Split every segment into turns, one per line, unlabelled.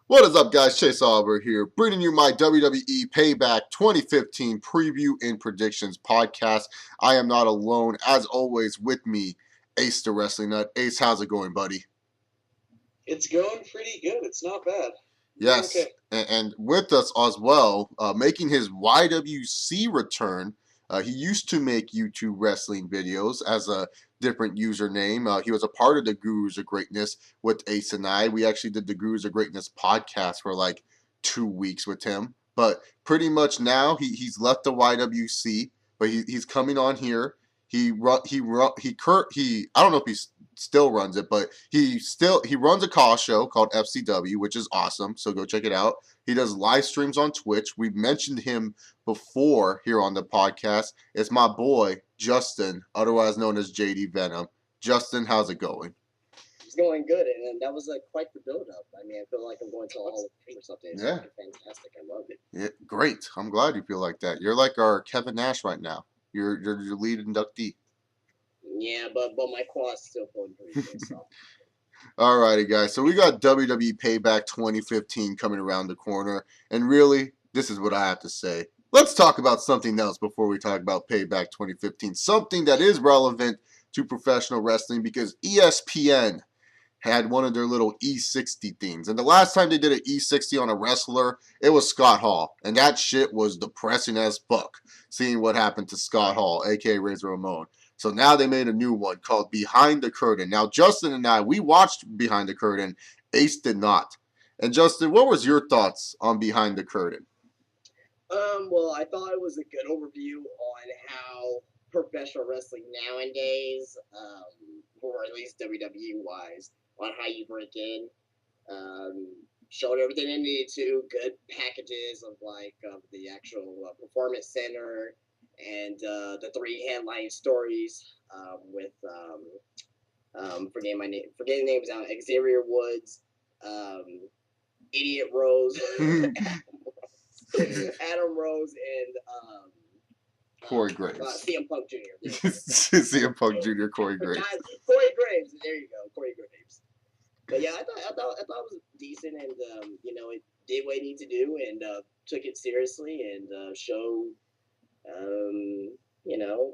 What is up, guys? Chase Oliver here, bringing you my WWE Payback 2015 preview and predictions podcast. I am not alone. As always, with me, Ace the Wrestling Nut. Ace, how's it going, buddy?
It's going pretty good. It's not bad.
Yes,
Okay.
and with us as well, making his YWC return. He used to make YouTube wrestling videos as a different username. He was a part of the Gurus of Greatness with Ace and I. We actually did the Gurus of Greatness podcast for like 2 weeks with him. But pretty much now he's left the YWC, but he's coming on here. He I don't know if he's still runs it, but he runs a call show called FCW, which is awesome. So go check it out. He does live streams on Twitch. We've mentioned him before here on the podcast. It's my boy Justin, otherwise known as JDVenom. Justin, how's it going?
It's going good, and that was quite the build-up. I mean, I feel like I'm going to a Hall of Fame or something. It's fantastic. I love it.
Yeah, great. I'm glad you feel like that. You're like our Kevin Nash right now. You're your lead inductee.
Yeah, but my quad's still pulling pretty good. So.
Alrighty, guys. So we got WWE Payback 2015 coming around the corner, and really, this is what I have to say. Let's talk about something else before we talk about Payback 2015. Something that is relevant to professional wrestling because ESPN had one of their little E60 things. And the last time they did an E60 on a wrestler, it was Scott Hall. And that shit was depressing as fuck, seeing what happened to Scott Hall, aka Razor Ramon. So now they made a new one called Behind the Curtain. Now, Justin and I, we watched Behind the Curtain. Ace did not. And Justin, what was your thoughts on Behind the Curtain?
Well, I thought it was a good overview on how professional wrestling nowadays, or at least WWE wise, on how you break in. Showed everything it needed to. Good packages of the actual performance center and the three headline stories with forgetting names out. Xavier Woods, Idiot Rose, Adam Rose, and
Corey Graves.
CM Punk Jr.
CM Punk Jr. Corey Graves.
Corey Graves. There you go, Corey Graves. But yeah, I thought it was decent, and it did what it needed to do, and took it seriously, and showed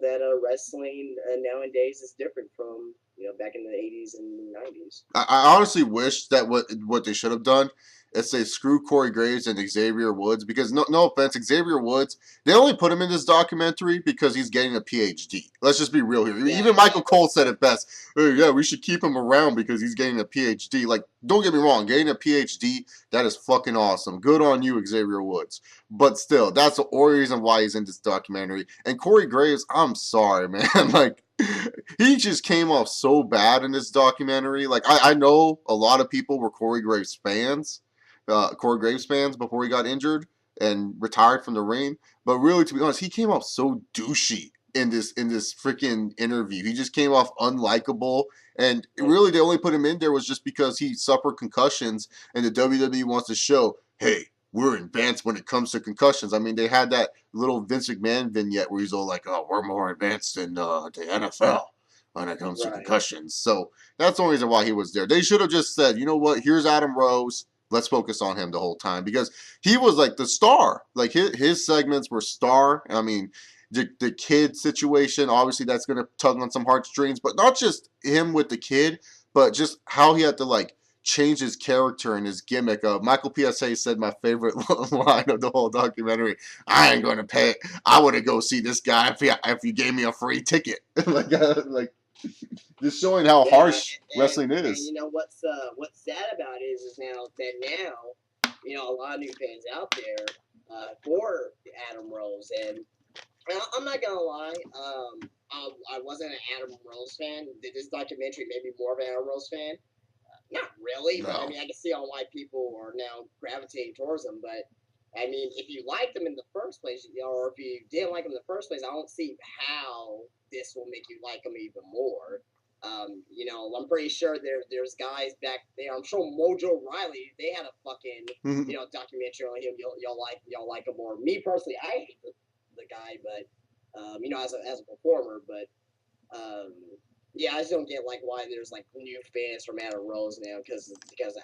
that wrestling nowadays is different from back in the 80s and 90s.
I honestly wish that what they should have done is say screw Corey Graves and Xavier Woods, because no offense, Xavier Woods, they only put him in this documentary because he's getting a PhD. Let's just be real here. Yeah, even Michael Cole said it best. Oh, yeah, we should keep him around because he's getting a PhD. Like, don't get me wrong, getting a PhD, that is fucking awesome. Good on you, Xavier Woods. But still, that's the only reason why he's in this documentary. And Corey Graves, I'm sorry, man. Like, he just came off so bad in this documentary. Like, I know a lot of people were Corey Graves fans before he got injured and retired from the ring. But really, to be honest, he came off so douchey in this freaking interview. He just came off unlikable. And really, they only put him in there was just because he suffered concussions, and the WWE wants to show, hey, we're advanced when it comes to concussions. I mean, they had that little Vince McMahon vignette where he's all like, oh, we're more advanced than the NFL when it comes to concussions. So that's the only reason why he was there. They should have just said, you know what, here's Adam Rose. Let's focus on him the whole time, because he was like the star. Like his segments were star. I mean, the kid situation, obviously that's going to tug on some heartstrings, but not just him with the kid, but just how he had to like change his character and his gimmick. Michael PSA said my favorite line of the whole documentary: I ain't going to pay. I wouldn't go see this guy if you gave me a free ticket. like just showing how harsh wrestling is.
And what's sad about it is now a lot of new fans out there for Adam Rose, and I'm not gonna lie, I wasn't an Adam Rose fan. This documentary made me more of an Adam Rose fan. Not really, but I mean, I can see on why people are now gravitating towards him. But I mean, if you liked him in the first place, or if you didn't like him in the first place, I don't see how this will make you like him even more. I'm pretty sure there's guys back there. I'm sure Mojo Riley, they had a fucking documentary on him. Y'all like him more. Me personally, I hate the guy, but as a performer, but Yeah, I just don't get like why there's like new fans from Adam Rose now because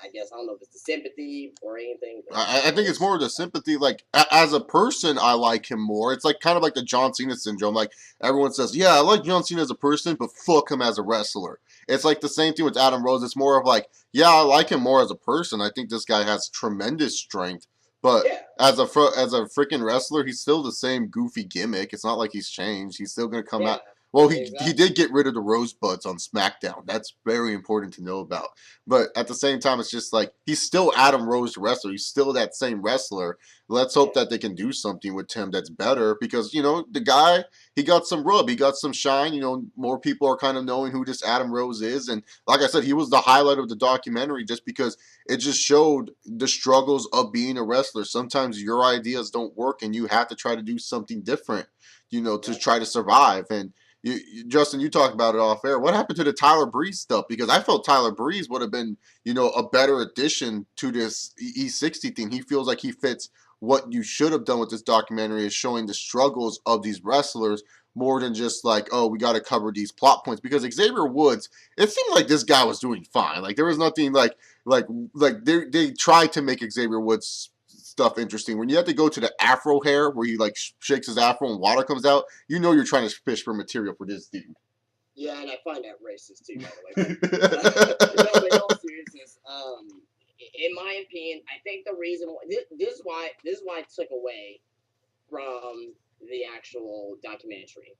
I guess I don't know if it's the sympathy or anything, but
I think it's more of the sympathy. Like as a person, I like him more. It's like kind of like the John Cena syndrome. Like everyone says, yeah, I like John Cena as a person, but fuck him as a wrestler. It's like the same thing with Adam Rose. It's more of like, yeah, I like him more as a person. I think this guy has tremendous strength, but
yeah,
as a freaking wrestler, he's still the same goofy gimmick. It's not like he's changed. He's still gonna come
yeah,
out. Well, he
exactly.
did get rid of the rosebuds on SmackDown. That's very important to know about. But at the same time, it's just like he's still Adam Rose the wrestler. He's still that same wrestler. Let's
Yeah,
hope that they can do something with him that's better because the guy, he got some rub, he got some shine. More people are kind of knowing who this Adam Rose is, and like I said, he was the highlight of the documentary just because it just showed the struggles of being a wrestler. Sometimes your ideas don't work, and you have to try to do something different, to
yeah.
try to survive. And Justin, you talked about it off air. What happened to the Tyler Breeze stuff? Because I felt Tyler Breeze would have been, a better addition to this E60 thing. He feels like he fits what you should have done with this documentary is showing the struggles of these wrestlers more than just like, oh, we got to cover these plot points. Because Xavier Woods, it seemed like this guy was doing fine. Like there was nothing like they tried to make Xavier Woods stuff interesting. When you have to go to the afro hair where he like shakes his afro and water comes out, you're trying to fish for material for this dude.
Yeah, and I find that racist too, by the way. But no, but in all seriousness, in my opinion, I think the reason why this is why I took away from the actual documentary.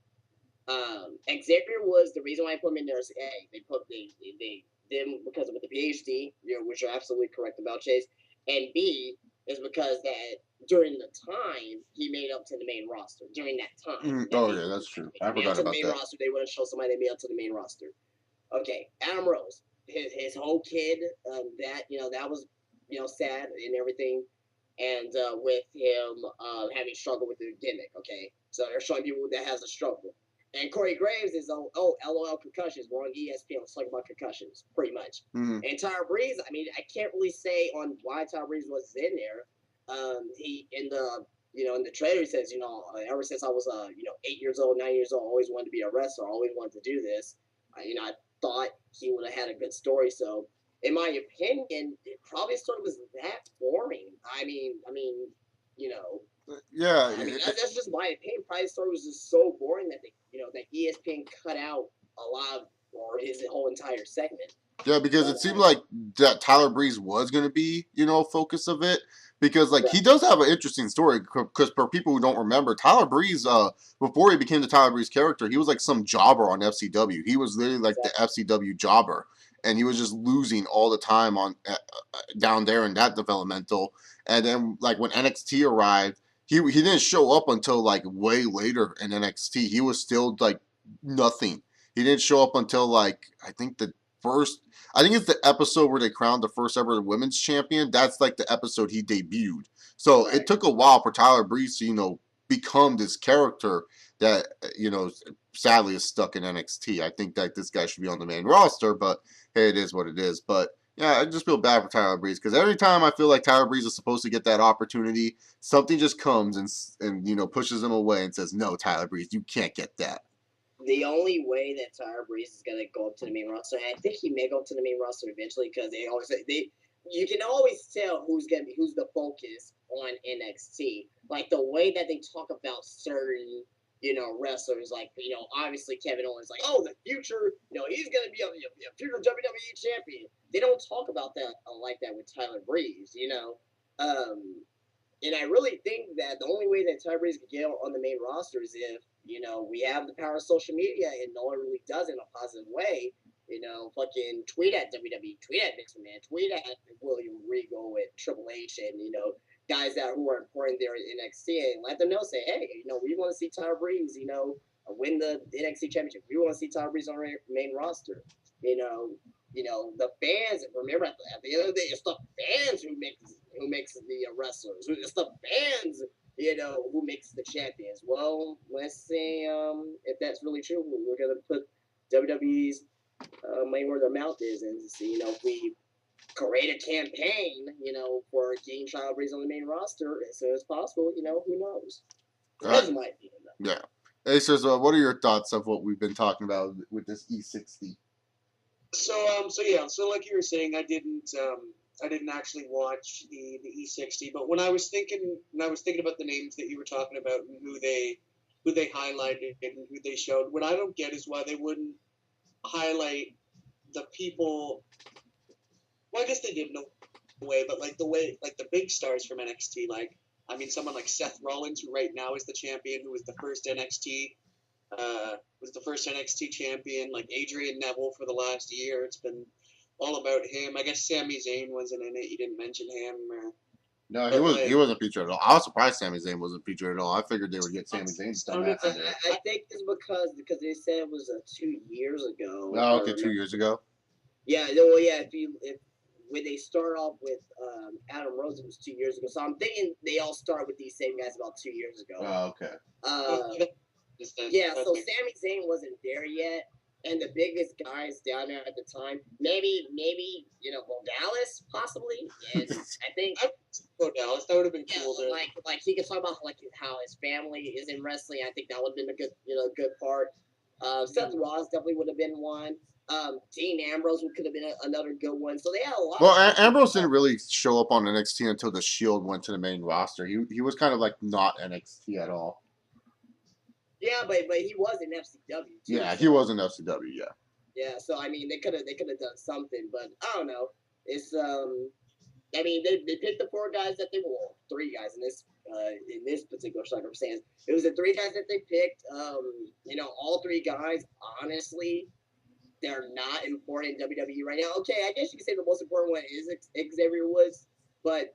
Xavier was the reason why I put him in there. Is A, they did him because of the PhD, which you're absolutely correct about, Chase, and B is because that during the time he made up to the main roster. During that time that
Oh
they
yeah, that's true. I
made up
forgot
to the
about
main
that.
roster, they want to show somebody they made up to the main roster. Okay, Adam Rose, his whole kid, that was sad and everything, and with him having struggled with the gimmick. Okay, so they're showing people that has a struggle. And Corey Graves is LOL concussions. We're on ESPN. Let's talk about concussions, pretty much.
Mm-hmm.
And Tyler Breeze, I mean, I can't really say on why Tyler Breeze was in there. He in the trailer he says, ever since I was 8 years old, 9 years old, I always wanted to be a wrestler. I always wanted to do this. I thought he would have had a good story. So, in my opinion, it probably sort of was that boring. You know,
Yeah,
that's just my opinion. Probably the story was just so boring that that ESPN cut out a lot of, or his whole entire segment.
yeah, because
But
it seemed like that Tyler Breeze was going to be, focus of it. Because like
right,
he does have an interesting story. Because for people who don't remember, Tyler Breeze, before he became the Tyler Breeze character, he was like some jobber on FCW. He was literally like the
exactly,
FCW jobber, and he was just losing all the time on down there in that developmental. And then like when NXT arrived, he didn't show up until like way later in NXT. He was still like nothing. He didn't show up until like first I think it's the episode where they crowned the first ever women's champion. That's like the episode he debuted. So it
right.
took a while for Tyler Breeze to, become this character that, sadly is stuck in NXT. I think that this guy should be on the main roster, but hey, it is what it is. But yeah, I just feel bad for Tyler Breeze because every time I feel like Tyler Breeze is supposed to get that opportunity, something just comes and pushes him away and says, "No, Tyler Breeze, you can't get that."
The only way that Tyler Breeze is gonna go up to the main roster, and I think he may go up to the main roster eventually, because you can always tell who's the focus on NXT. Like the way that they talk about certain wrestlers, like obviously Kevin Owens, like, oh, the future, he's gonna be a future WWE champion. They don't talk about that like that with Tyler Breeze. Um, and I really think that the only way that Ty Breeze can get on the main roster is if, we have the power of social media and no one really does it in a positive way. Fucking tweet at WWE, tweet at Vince McMahon, tweet at William Regal and Triple H, and, guys who are important there in NXT, and let them know, say, hey, we want to see Tyler Breeze, win the NXT championship. We want to see Tyler Breeze on our main roster. You know, the fans. Remember, at the end of the day, it's the fans who makes the wrestlers. It's the fans, who makes the champions. Well, let's see if that's really true. We're gonna put WWE's money where their mouth is, and see, if we create a campaign, for getting Child Breeze on the main roster as soon as possible. Who knows?
Uh,
That's my opinion, though.
yeah. Acers, what are your thoughts of what we've been talking about with this E60?
So like you were saying, I didn't actually watch the E60, but when I was thinking about the names that you were talking about and who they highlighted and who they showed, what I don't get is why they wouldn't highlight the people. Well, I guess they did in a way, but like the way, like the big stars from NXT, like I mean, someone like Seth Rollins, who right now is the champion, who was the first NXT champion, like Adrian Neville for the last year. It's been all about him. I guess Sami Zayn wasn't in it. You didn't mention him.
No,
But
he
like,
wasn't featured at all. I was surprised Sami Zayn wasn't featured at all. I figured they would get Sami Zayn's
sounded
dumbass in there.
I think it's because they said it was 2 years ago. If
Oh,
I
okay, 2 years
remember.
ago.
Yeah, well, yeah. If when they start off with Adam Rose, it was 2 years ago. So I'm thinking they all start with these same guys about 2 years ago.
Oh, okay.
Yeah. So Sami Zayn wasn't there yet, and the biggest guys down there at the time, maybe Dallas possibly, and I think
Dallas. That would have been
yeah,
cool.
like he could talk about like how his family is in wrestling. I think that would have been a good part. Seth Rollins definitely would have been one. Dean Ambrose could have been another good one. So they had a lot.
Well,
of
Ambrose didn't really show up on NXT until the Shield went to the main roster. He was kind of like not NXT at all.
Yeah, but he was in FCW too.
Yeah,
so.
he was in FCW. Yeah.
Yeah, so I mean, they could have done something, but I don't know. It's I mean, they picked the four guys that they well, three guys in this particular circumstance. It was the three guys that they picked. All three guys, honestly, they're not important in WWE right now. Okay, I guess you could say the most important one is Xavier Woods, but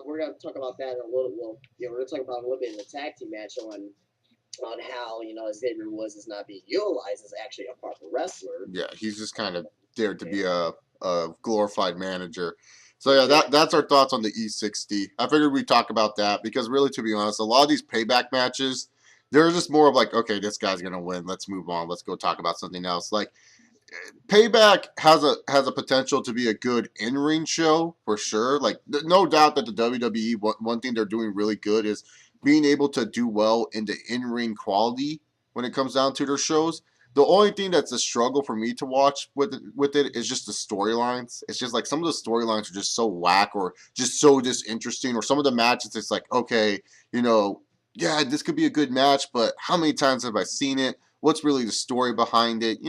we're gonna talk about that in a little. Well, we're gonna talk about a little bit in the tag team match on how Xavier Woods is not being utilized as actually a proper wrestler.
Yeah, he's just kind of there to be a glorified manager. So yeah, that's our thoughts on the E60. I figured we'd talk about that because really, to be honest, a lot of these payback matches, they're just more of like, okay, this guy's gonna win. Let's move on. Let's go talk about something else. Like Payback has a potential to be a good in-ring show for sure. Like no doubt that the WWE one thing they're doing really good is being able to do well in the in-ring quality when it comes down to their shows. The only thing that's a struggle for me to watch with it is just the storylines. It's just like some of the storylines are just so whack or just so disinteresting, or some of the matches it's like, okay, yeah, this could be a good match, but how many times have I seen it? What's really the story behind it?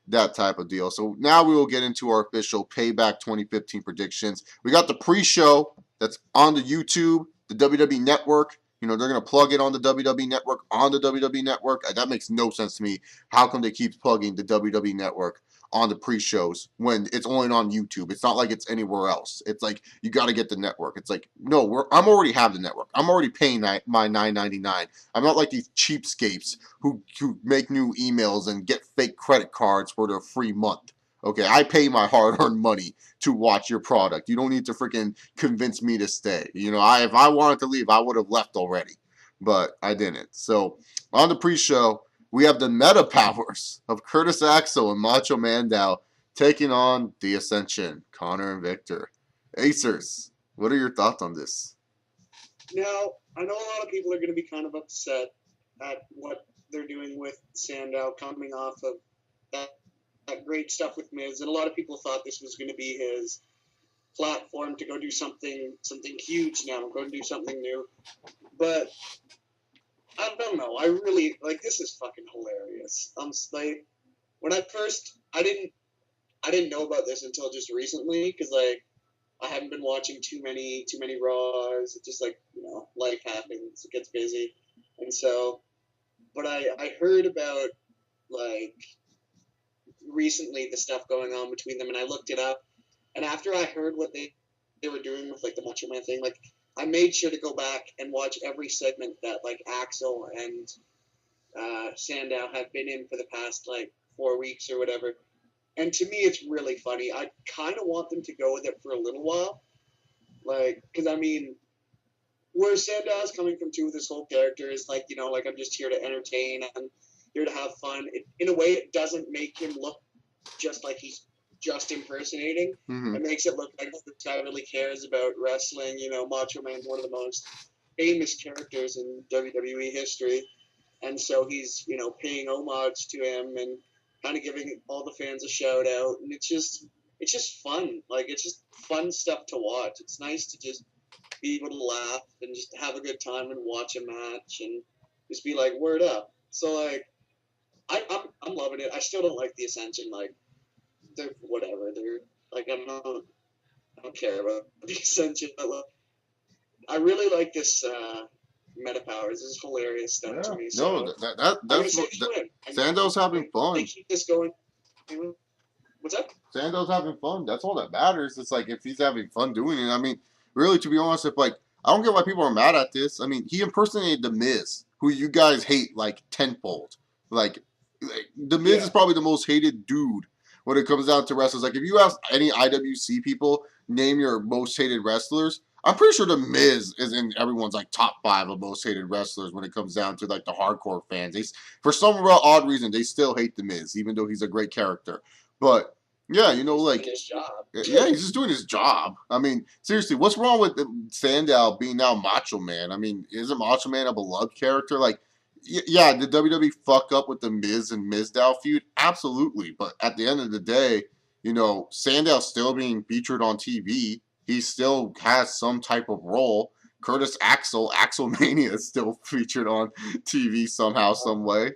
That type of deal. So now we will get into our official Payback 2015 predictions. We got the pre-show that's on the YouTube, the WWE Network. They're going to plug it on the WWE Network, on the WWE Network. That makes no sense to me. How come they keep plugging the WWE Network on the pre-shows when it's only on YouTube? It's not like it's anywhere else. It's like, you got to get the network. It's like, no, I'm already have the network. I'm already paying my $9.99. I'm not like these cheapskates who make new emails and get fake credit cards for their free month. Okay, I pay my hard-earned money to watch your product. You don't need to freaking convince me to stay. If I wanted to leave, I would have left already, but I didn't. So on the pre-show, we have the meta powers of Curtis Axel and Macho Mandow taking on the Ascension, Connor and Victor. Acers, what are your thoughts on this?
Now, I know a lot of people are going to be kind of upset at what they're doing with Sandow coming off of that great stuff with Miz, and a lot of people thought this was going to be his platform to go do something huge now, go do something new. But I don't know. I really this is fucking hilarious. When I didn't know about this until just recently because I haven't been watching too many Raws. It's just life happens, it gets busy, and so. But I heard about recently the stuff going on between them, and I looked it up. And after I heard what they were doing with the Macho Man thing, I made sure to go back and watch every segment that Axel and Sandow have been in for the past 4 weeks or whatever. And to me, it's really funny. I kind of want them to go with it for a little while, because I mean, where Sandow's coming from too with this whole character is I'm just here to entertain and here to have fun. In a way, it doesn't make him look just like he's just impersonating.
Mm-hmm.
It makes it look like this guy really cares about wrestling. Macho Man's one of the most famous characters in WWE history. and so he's paying homage to him and kind of giving all the fans a shout out, and it's just fun. Like, it's just fun stuff to watch. It's nice to just be able to laugh and just have a good time and watch a match and just be like, word up. So like, I'm loving it. I still don't like the Ascension. Like, they're whatever. They're like, I don't care about the Ascension, but like, I really like this Meta Powers. This is hilarious stuff to me. So
No,
I'm gonna
that's
say
what
just win.
Sando's having
They
fun.
keep this going. What's up?
Sando's having fun. That's all that matters. It's like if he's having fun doing it. I mean, really, to be honest, if like I don't get why people are mad at this. I mean, he impersonated the Miz, who you guys hate like tenfold. Like the Miz is probably the most hated dude when it comes down to wrestlers. Like if you ask any IWC people, name your most hated wrestlers. I'm pretty sure the Miz is in everyone's like top 5 of most hated wrestlers when it comes down to like the hardcore fans. For some real odd reason, they still hate the Miz, even though he's a great character. But yeah, like
his job.
yeah, he's just doing his job. I mean, seriously, what's wrong with Sandow being now Macho Man? I mean, isn't Macho Man a beloved character? Like, yeah, did WWE fuck up with the Miz and Mizdow feud? Absolutely, but at the end of the day, Sandow's still being featured on TV. He still has some type of role. Curtis Axelmania is still featured on TV somehow, some way.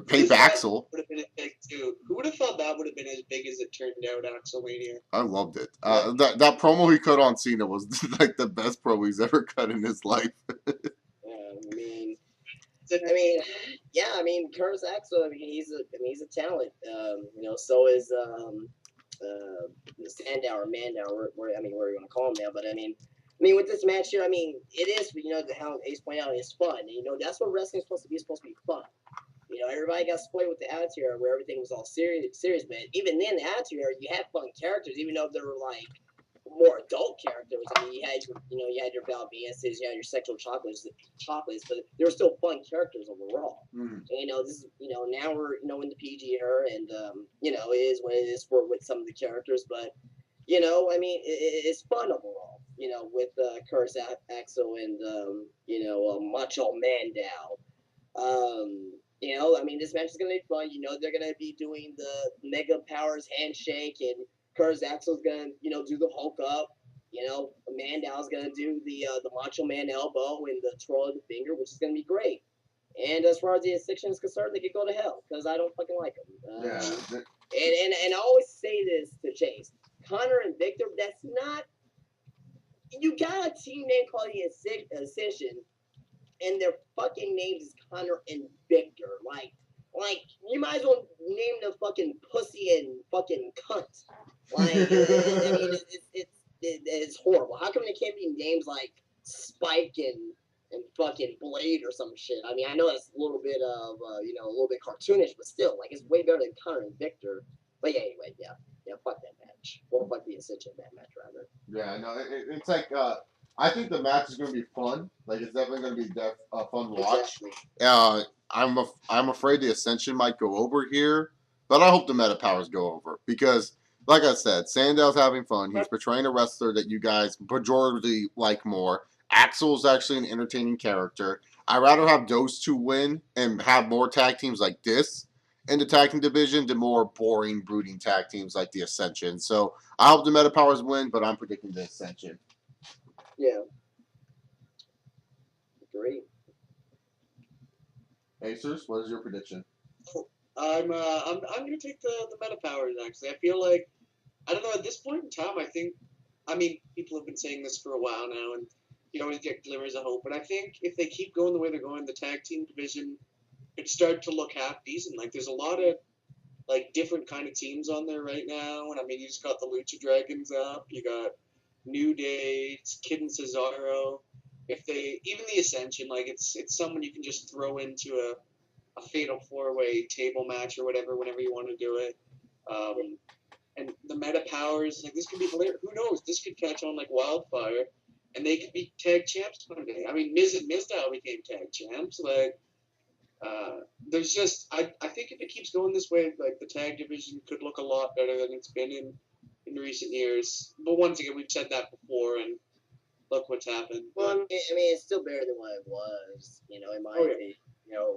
Pape Axel.
Would have been big too. Who would have thought that would have been as big as it turned out? Axelmania.
I loved it. That promo he cut on Cena was like the best promo he's ever cut in his life.
I mean, Curtis Axel. I mean, he's a talent. So is Sandow or Mandow. Whatever you want to call him now. But I mean, with this match here, I mean, it is how Ace pointed out, it's fun. That's what wrestling's supposed to be. It's supposed to be fun. Everybody got spoiled with the Attitude Era where everything was all serious. But even then, the Attitude Era, you had fun characters, even though they were like more adult characters. I mean, you had your Balbiases, you had your sexual chocolates, but they were still fun characters overall.
Mm.
And, this is, now we're, in the PG era, and, it is what it is with some of the characters, but, I mean, it's fun overall, with Curtis Axel and, Macho Mandow. I mean, this match is going to be fun. They're going to be doing the Mega Powers handshake, and Curtis Axel's going to, do the Hulk up. Mandow's going to do the Macho Man elbow and the twirl of the finger, which is going to be great. And as far as the Ascension is concerned, they could go to hell because I don't fucking like them. And I always say this to Chase. Connor and Victor, that's not... You got a team name called the Ascension, and their fucking names is Connor and Victor. Like you might as well name the fucking pussy and fucking cunt. Like, I mean, it's horrible. How come they can't be names like Spike and fucking Blade or some shit? I mean, I know that's a little bit of, a little bit cartoonish, but still, like, it's way better than Connor and Victor. But yeah, anyway, yeah, fuck that match. Or fuck the Ascension that match, rather.
Yeah, no, it's like, I think the match is going to be fun. Like, it's definitely going to be a fun watch.
Exactly.
I'm afraid the Ascension might go over here, but I hope the Meta Powers go over because, like I said, Sandow's having fun. He's portraying a wrestler that you guys pejoratively like more. Axel's actually an entertaining character. I'd rather have those two win and have more tag teams like this in the tag team division than more boring, brooding tag teams like the Ascension. So I hope the Meta Powers win, but I'm predicting the Ascension.
Yeah. Great.
Acers, what is your prediction?
I'm gonna take the Meta Powers. Actually, I feel like, I don't know, at this point in time, I mean, people have been saying this for a while now, and you always get glimmers of hope. But I think if they keep going the way they're going, the tag team division could start to look half decent. Like, there's a lot of like different kind of teams on there right now, and I mean, you just got the Lucha Dragons up, you got New Day, Kid and Cesaro. If they, even the Ascension, like, it's someone you can just throw into a fatal 4-way table match or whatever whenever you want to do it. And the Meta Powers, like, this could be hilarious. Who knows? This could catch on like wildfire, and they could be tag champs one day. I mean, Miz and Mizdow became tag champs. Like, there's just, I think if it keeps going this way, like, the tag division could look a lot better than it's been in recent years. But once again, we've said that before, and look what's happened.
Well, I mean, it's still better than what it was, in my opinion.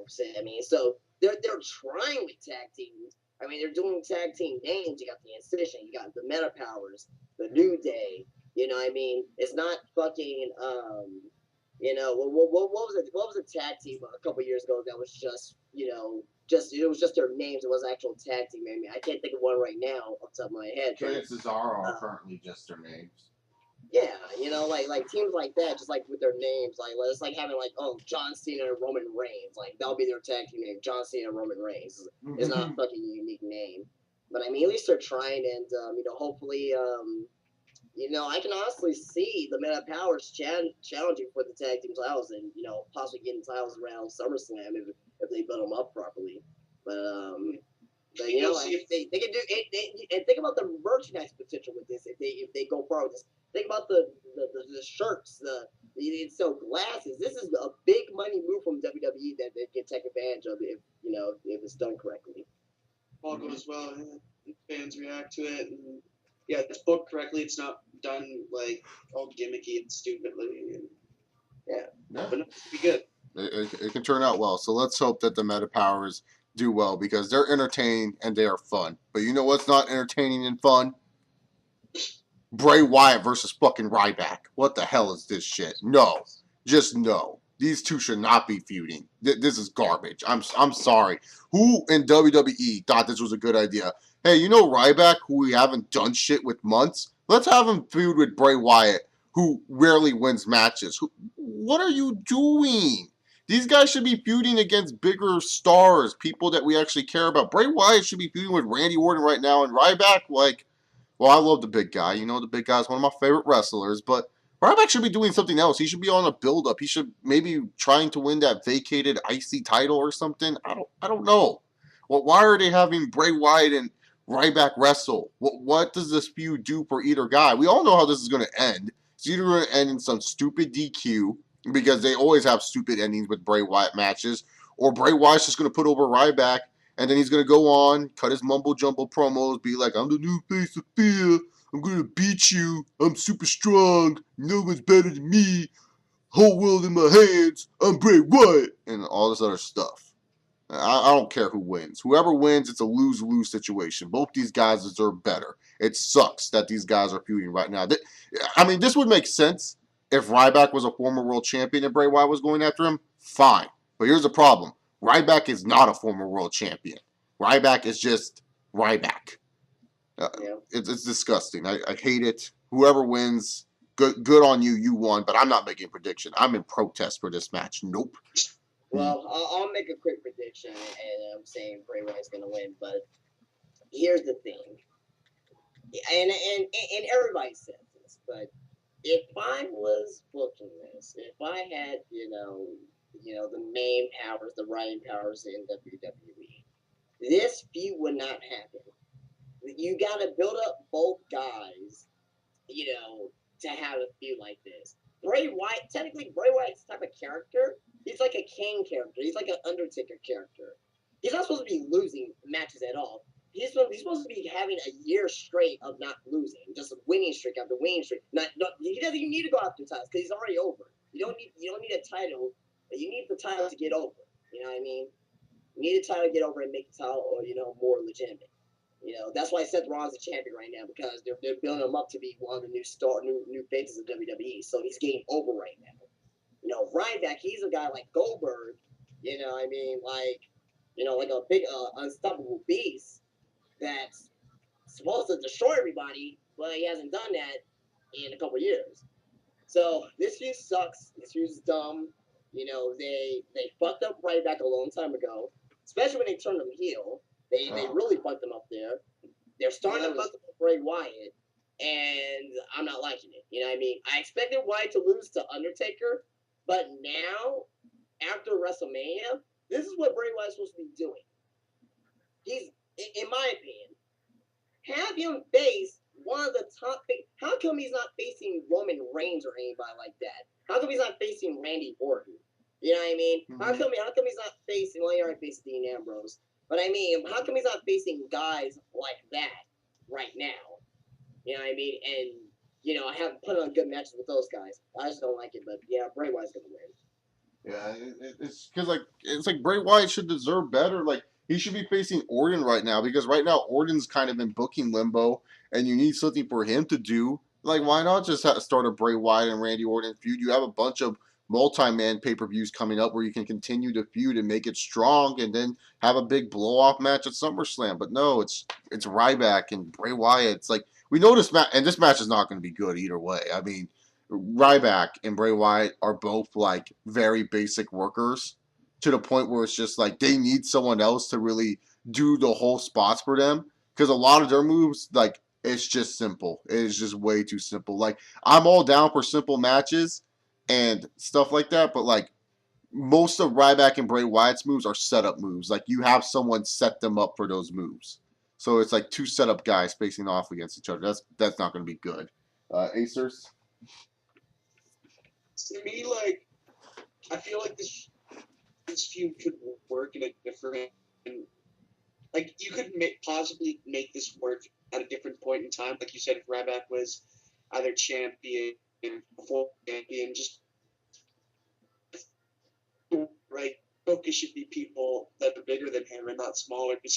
So, I mean, so they're trying with tag teams. I mean, they're doing tag team names. You got the Incision, you got the Meta Powers, the New Day. You know, what I mean, it's not fucking. What was it? What was a tag team a couple years ago that was just it was just their names. It wasn't actual tag team. I mean, I can't think of one right now off the top of my head.
Trey and Cesaro are currently just their names.
Yeah, like teams like that, just like with their names, like it's like having like John Cena and Roman Reigns, like that'll be their tag team name. John Cena and Roman Reigns is not a fucking unique name, but I mean at least they're trying, and hopefully I can honestly see the Meta Powers challenging for the tag team titles, and possibly getting titles around SummerSlam if they build them up properly, but if they can do it, and think about the merchandise potential with this. If they go far with this, think about the shirts, they sell glasses. This is a big money move from WWE that they can take advantage of if it's done correctly.
All goes well, and fans react to it, and yeah, it's booked correctly. It's not done like all gimmicky and stupidly. And,
yeah,
but no, it's be good.
It can turn out well. So let's hope that the Meta Powers do well because they're entertaining and they are fun. But you know what's not entertaining and fun? Bray Wyatt versus fucking Ryback. What the hell is this shit? No. Just no. These two should not be feuding. This is garbage. I'm sorry. Who in WWE thought this was a good idea? Hey, Ryback, who we haven't done shit with months? Let's have him feud with Bray Wyatt, who rarely wins matches. What are you doing? These guys should be feuding against bigger stars, people that we actually care about. Bray Wyatt should be feuding with Randy Orton right now, and Ryback, well, I love the big guy. The big guy's one of my favorite wrestlers, but Ryback should be doing something else. He should be on a build-up. He should maybe trying to win that vacated IC title or something. I don't know. Well, why are they having Bray Wyatt and Ryback wrestle? What does this feud do for either guy? We all know how this is going to end. It's either going to end in some stupid DQ, because they always have stupid endings with Bray Wyatt matches, or Bray Wyatt's just going to put over Ryback, and then he's going to go on, cut his mumble-jumble promos, be like, I'm the new face of fear, I'm going to beat you, I'm super strong, no one's better than me, whole world in my hands, I'm Bray Wyatt, and all this other stuff. I don't care who wins. Whoever wins, it's a lose-lose situation. Both these guys deserve better. It sucks that these guys are feuding right now. This would make sense if Ryback was a former world champion and Bray Wyatt was going after him. Fine. But here's the problem. Ryback is not a former world champion. Ryback is just Ryback. It's disgusting. I hate it. Whoever wins, good on you. You won. But I'm not making a prediction. I'm in protest for this match. Nope.
Well, I'll make a quick prediction, and I'm saying Bray Wyatt's going to win. But here's the thing, and everybody says this, but if I was booking this, if I had the main powers, the writing powers in WWE, this feud would not happen. You got to build up both guys, to have a feud like this. Bray Wyatt, technically, Bray Wyatt's type of character, he's like a Kane character. He's like an Undertaker character. He's not supposed to be losing matches at all. He's supposed to be having a year straight of not losing, just a winning streak after winning streak. He doesn't even need to go after titles because he's already over. You don't need a title. You need the title to get over. You know what I mean? You need a title to get over and make the title, more legitimate. That's why Seth Rollins is a champion right now, because they're building him up to be one of the new faces of WWE. So he's getting over right now. Ryback, he's a guy like Goldberg. Like a big unstoppable beast that's supposed to destroy everybody, but he hasn't done that in a couple years. So this feud sucks. This feud is dumb. They fucked up Ryback a long time ago, especially when they turned him heel. They really fucked him up there. They're starting to fuck up Bray Wyatt, and I'm not liking it. You know what I mean? I expected Wyatt to lose to Undertaker, but now, after WrestleMania, this is what Bray Wyatt's supposed to be doing. He's, in my opinion, have him face one of the top. How come he's not facing Roman Reigns or anybody like that? How come he's not facing Randy Orton? You know what I mean? Mm-hmm. How come he's not facing? Well, he already faced Dean Ambrose. But I mean, how come he's not facing guys like that right now? You know what I mean? And I haven't put on good matches with those guys. I just don't like it. But yeah, Bray Wyatt's gonna win.
Yeah, it's because it's like Bray Wyatt should deserve better. Like he should be facing Orton right now because right now Orton's kind of in booking limbo, and you need something for him to do. Like why not just start a Bray Wyatt and Randy Orton feud? You have a bunch of multi-man pay-per-views coming up where you can continue to feud and make it strong, and then have a big blow-off match at SummerSlam. But no, it's Ryback and Bray Wyatt. It's like we know this match, and this match is not going to be good either way. I mean. Ryback and Bray Wyatt are both like very basic workers to the point where it's just like they need someone else to really do the whole spots for them because a lot of their moves like it's just simple. It is just way too simple. Like I'm all down for simple matches and stuff like that, but like most of Ryback and Bray Wyatt's moves are setup moves. Like you have someone set them up for those moves. So it's like two setup guys facing off against each other. That's not going to be good. Acers.
To me, like, I feel like this feud could work in a different, like, you could possibly make this work at a different point in time. Like you said, if Ryback was either champion before champion, just right. Focus should be people that are bigger than him and not smaller. Because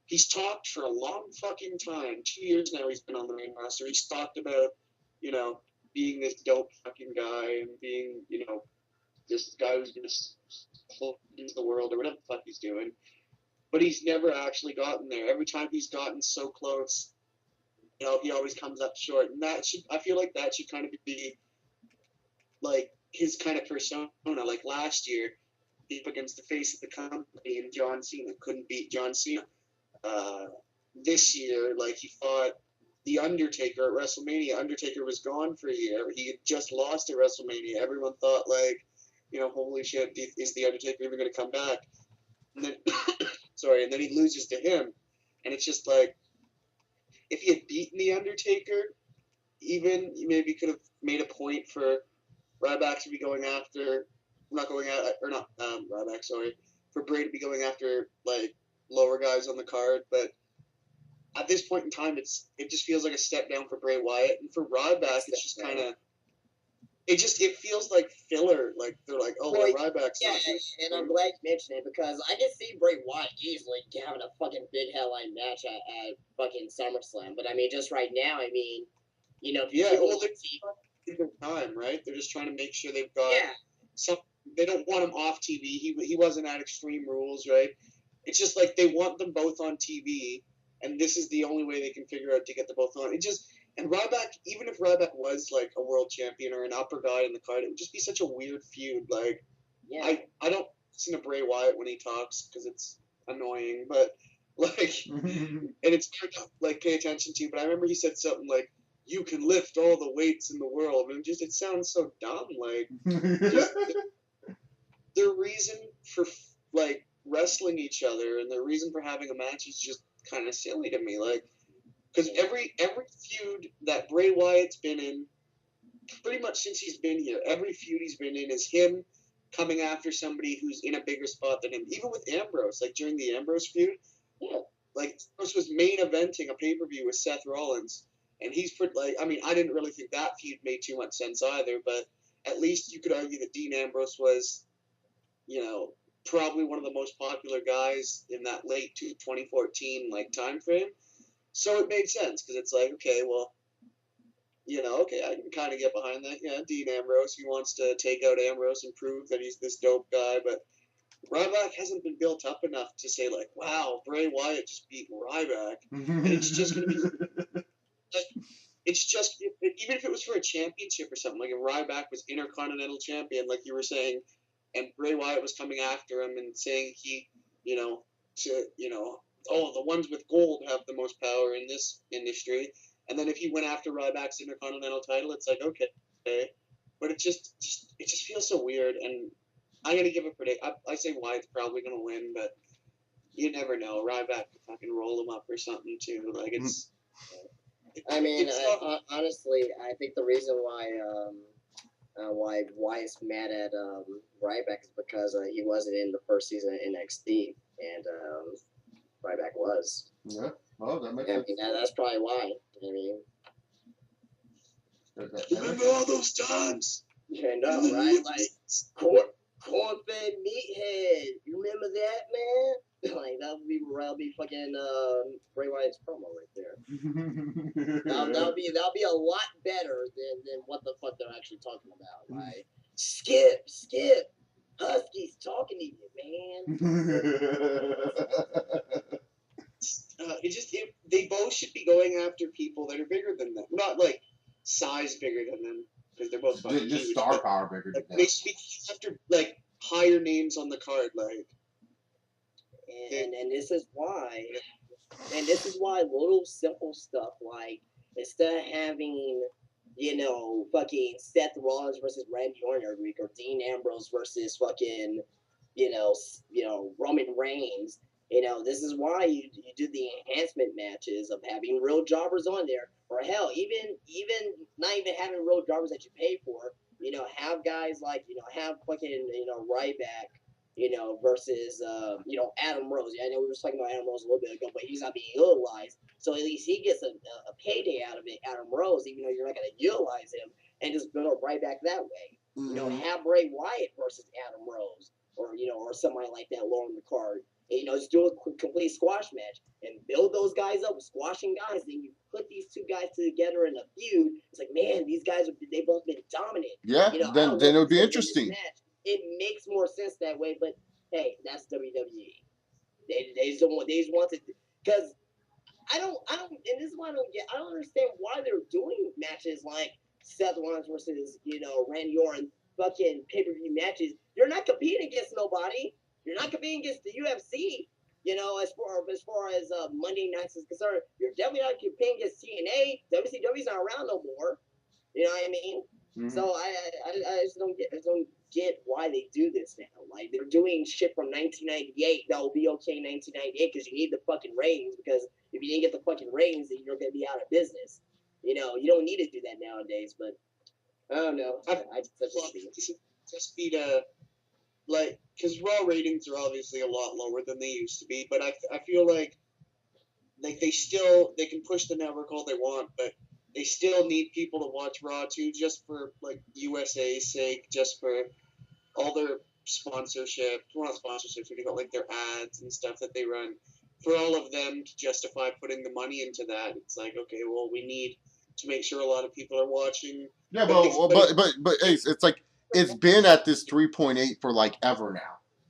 he's talked for a long fucking time. 2 years now he's been on the main roster. He's talked about, you know, being this dope fucking guy and being, you know, this guy who's going to float into the world or whatever the fuck he's doing. But he's never actually gotten there. Every time he's gotten so close, you know, he always comes up short. And I feel like that should kind of be like his kind of persona. Like last year, he up against the face of the company and John Cena couldn't beat John Cena. This year, like he fought The Undertaker at WrestleMania. Undertaker was gone for a year. He had just lost at WrestleMania. Everyone thought like, you know, holy shit, is The Undertaker even going to come back? And then, and then he loses to him. And it's just like, if he had beaten The Undertaker, even you maybe could have made a point for Ryback to be going after, Ryback, sorry, for Bray to be going after like lower guys on the card, but at this point in time, it just feels like a step down for Bray Wyatt, and for Ryback, it's just kind of it feels like filler. Like they're like, oh, well, Ryback's
yeah, and I'm glad you mentioned it because I can see Bray Wyatt easily having a fucking big headline match at fucking SummerSlam. But I mean, just right now, I mean, you know,
they're time, right? They're just trying to make sure they've got some. They don't want him off TV. He wasn't at Extreme Rules, right? It's just like they want them both on TV, and this is the only way they can figure out to get them both on. And Ryback, even if Ryback was like a world champion or an upper guy in the card, it would just be such a weird feud. Like, I don't listen to Bray Wyatt when he talks because it's annoying, but like, and it's like pay attention to. But I remember he said something like, "You can lift all the weights in the world," and it sounds so dumb. Like, their reason for like wrestling each other and their reason for having a match is just kind of silly to me. Like, because every feud that Bray Wyatt's been in, pretty much since he's been here, every feud he's been in is him coming after somebody who's in a bigger spot than him. Even with Ambrose, like during the Ambrose feud, like Ambrose was main eventing a pay-per-view with Seth Rollins, and he's put like, I mean, I didn't really think that feud made too much sense either, but at least you could argue that Dean Ambrose was, you know, probably one of the most popular guys in that late 2014 like time frame. So it made sense because it's like, okay, well, you know, okay, I can kind of get behind that. Yeah, Dean Ambrose, he wants to take out Ambrose and prove that he's this dope guy, but Ryback hasn't been built up enough to say like, wow, Bray Wyatt just beat Ryback, and it's just gonna be. It's just even if it was for a championship or something, like if Ryback was Intercontinental Champion, like you were saying, and Bray Wyatt was coming after him and saying he, you know, oh, the ones with gold have the most power in this industry. And then if he went after Ryback's Intercontinental title, it's like, okay. But it just feels so weird. And I'm going to give a predict. I say Wyatt's probably going to win, but you never know. Ryback could fucking roll him up or something, too. Like, it's...
I mean, honestly, I think the reason why Wyatt's mad at Ryback is because he wasn't in the first season of NXT, and Ryback was.
Yeah, well, that makes sense.
That's probably why. I mean,
remember all those times?
Yeah, no, right? Like corn-fed meathead. You remember that, man? Like that'll be fucking Bray Wyatt's promo right there. That'll be a lot better than what the fuck they're actually talking about. Like skip. Husky's talking to you, man.
They both should be going after people that are bigger than them, not like size bigger than them, because they're both fucking
just
huge,
star power bigger than
like,
them.
they should be after like higher names on the card, like.
And this is why little simple stuff like instead of having fucking Seth Rollins versus Randy Orton every week or Dean Ambrose versus fucking Roman Reigns, this is why you do the enhancement matches of having real jobbers on there, or hell, even not even having real jobbers that you pay for. Have guys like have fucking Ryback versus Adam Rose. Yeah, I know we were talking about Adam Rose a little bit ago, but he's not being utilized. So at least he gets a payday out of it, Adam Rose, even though you're not going to utilize him, and just build up right back that way.
Mm-hmm.
Have Bray Wyatt versus Adam Rose, or somebody like that low on the card. And, just do a complete squash match and build those guys up with squashing guys. Then you put these two guys together in a feud. It's like, man, these guys they've both been dominant.
Yeah, then it would be interesting.
It makes more sense that way, but hey, that's WWE. They just want to, because I don't, and this is why I don't understand why they're doing matches like Seth Rollins versus Randy Orton, fucking pay-per-view matches. You're not competing against nobody. You're not competing against the UFC. As far as Monday nights is concerned, you're definitely not competing against TNA. WCW's not around no more. You know what I mean? Mm-hmm. So I just don't get why they do this now. Like, they're doing shit from 1998 that will be okay in 1998 because you need the fucking ratings, because if you didn't get the fucking ratings, then you're going to be out of business. You don't need to do that nowadays, but I don't know.
Just be like, because Raw ratings are obviously a lot lower than they used to be, but I feel like they can push the network all they want, but they still need people to watch Raw too, just for like USA's sake, just for all their sponsorship, well, not sponsorships, but like their ads and stuff that they run, for all of them to justify putting the money into that. It's like, okay, well, we need to make sure a lot of people are watching.
Yeah, but Ace, it's like it's been at this 3.8 for like ever now.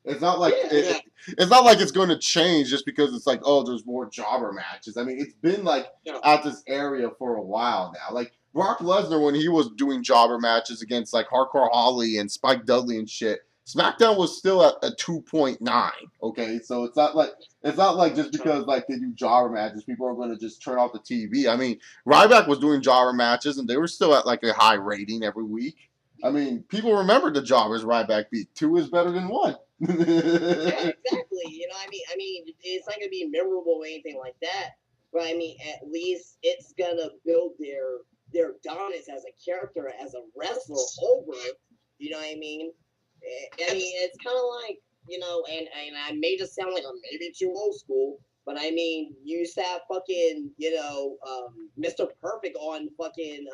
It's not like it's not like it's going to change just because it's like, oh, there's more jobber matches. I mean, it's been like at this area for a while now. Like Brock Lesnar, when he was doing jobber matches against like Hardcore Holly and Spike Dudley and shit, SmackDown was still at a 2.9. Okay, so it's not like just because like they do jobber matches, people are going to just turn off the TV. I mean, Ryback was doing jobber matches and they were still at like a high rating every week. I mean, people remember the jobbers Ryback beat. 2 is better than 1.
Yeah, exactly. I mean, it's not gonna be memorable or anything like that. But I mean, at least it's gonna build their dominance as a character, as a wrestler over. You know what I mean? I mean, it's kind of like and I may just sound like I'm maybe too old school, but I mean, you used to have fucking Mr. Perfect on fucking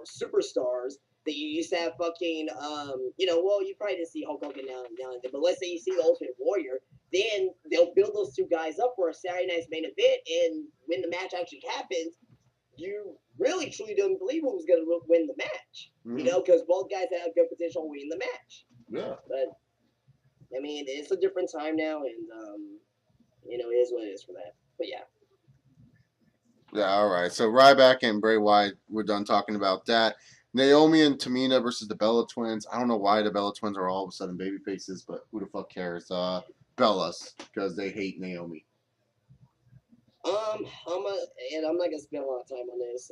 Superstars. That you used to have fucking, well, you probably didn't see Hulk Hogan now and then, but let's say you see the Ultimate Warrior, then they'll build those two guys up for a Saturday night's main event, and when the match actually happens, you really truly don't believe who's going to win the match, because both guys have good potential winning the match.
Yeah.
But, I mean, it's a different time now, and, it is what it is for that. But, yeah.
Yeah, all right. So Ryback and Bray Wyatt, we're done talking about that. Naomi and Tamina versus the Bella Twins. I don't know why the Bella Twins are all of a sudden baby faces, but who the fuck cares? Bellas, because they hate Naomi.
I'm not gonna spend a lot of time on this.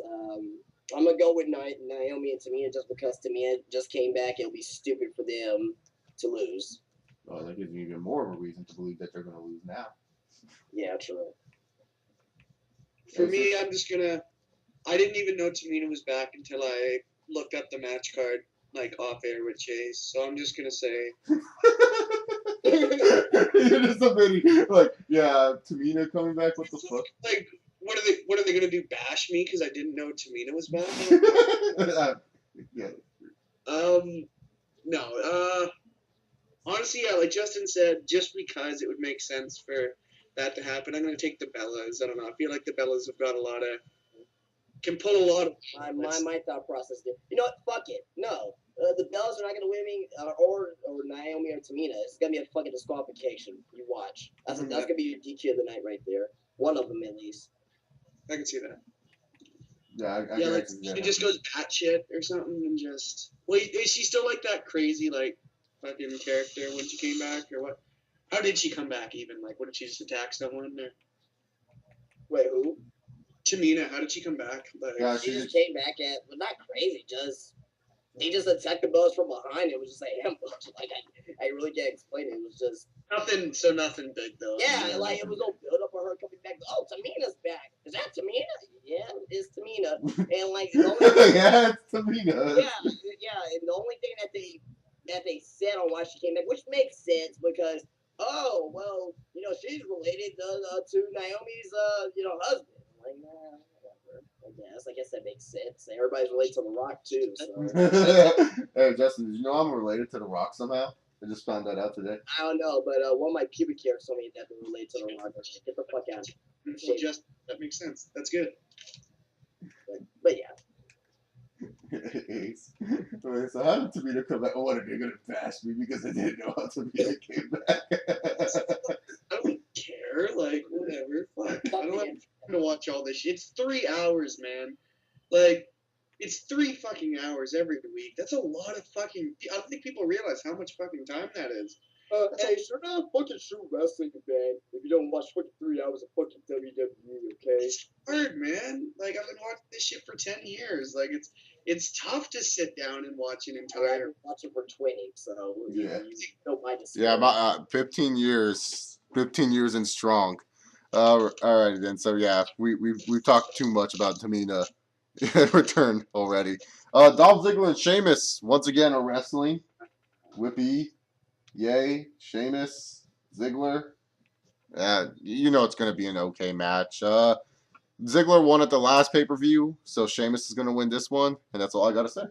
I'm gonna go with Naomi and Tamina just because Tamina just came back. It'll be stupid for them to lose.
Oh, that gives me even more of a reason to believe that they're gonna lose now.
Yeah, true.
For me, I didn't even know Tamina was back until I looked up the match card, like, off air with Chase. So I'm just going to say...
You're just a like, yeah, Tamina coming back? What the fuck?
Like, what are they going to do, bash me because I didn't know Tamina was back?
Yeah.
No, Honestly, yeah, like Justin said, just because it would make sense for that to happen, I'm going to take the Bellas. I don't know. I feel like the Bellas have got can pull a lot of.
My thought process there. You know what? Fuck it. No. The Bellas are not going to win me, or Naomi or Tamina. It's going to be a fucking disqualification. You watch. That's going to be your DQ of the night right there. One of them, at least.
I can see that.
Yeah, I
like she just goes bat shit or something and just. Wait, is she still like that crazy like fucking character when she came back or what? How did she come back even? Like, what did she just attack someone or?
Wait, who?
Tamina, how did she come back? Like,
yeah, she just came back but not crazy, just they just attacked the Bellas from behind. It was just like ambush. Like I really can't explain it. It was just
nothing big though.
Yeah, like it was all build up of her coming back. Oh, Tamina's back. Is that Tamina? Yeah, it's Tamina. And like the only
yeah, it's Tamina.
Yeah, and the only thing that they said on why she came back, which makes sense because she's related to Naomi's husband. Like, nah, whatever. I guess that makes sense. Everybody's related to The Rock too. So.
Hey Justin, did you know I'm related to The Rock somehow? I just found that out today.
I don't know, but one of my pubic hairs told me that they're related to The Rock. Get the fuck out.
Well, just that makes sense. That's good.
But yeah.
Ace. Wait, so how did Tamina come back? Oh, what, are they gonna bash me because they didn't know how Tamina came back?
I don't care. Like, whatever. Fuck. I don't have time to watch all this shit. It's 3 hours, man. Like, it's 3 fucking hours every week. That's a lot of fucking. I don't think people realize how much fucking time that is.
Hey, you're not fucking true wrestling, man. If you don't watch fucking 3 hours of fucking WWE, okay?
It's hard, man. Like, I've been watching this shit for 10 years. Like, it's tough to sit down and watch an entire.
I've been watching for 20, so
yeah.
You don't mind to
yeah, about 15 years. 15 years and strong. All right, then. So yeah, we've talked too much about Tamina return already. Dolph Ziggler and Sheamus once again are wrestling. Whippy, yay, Sheamus, Ziggler. You know it's gonna be an okay match. Ziggler won at the last pay-per-view, so Sheamus is gonna win this one, and that's all I gotta say.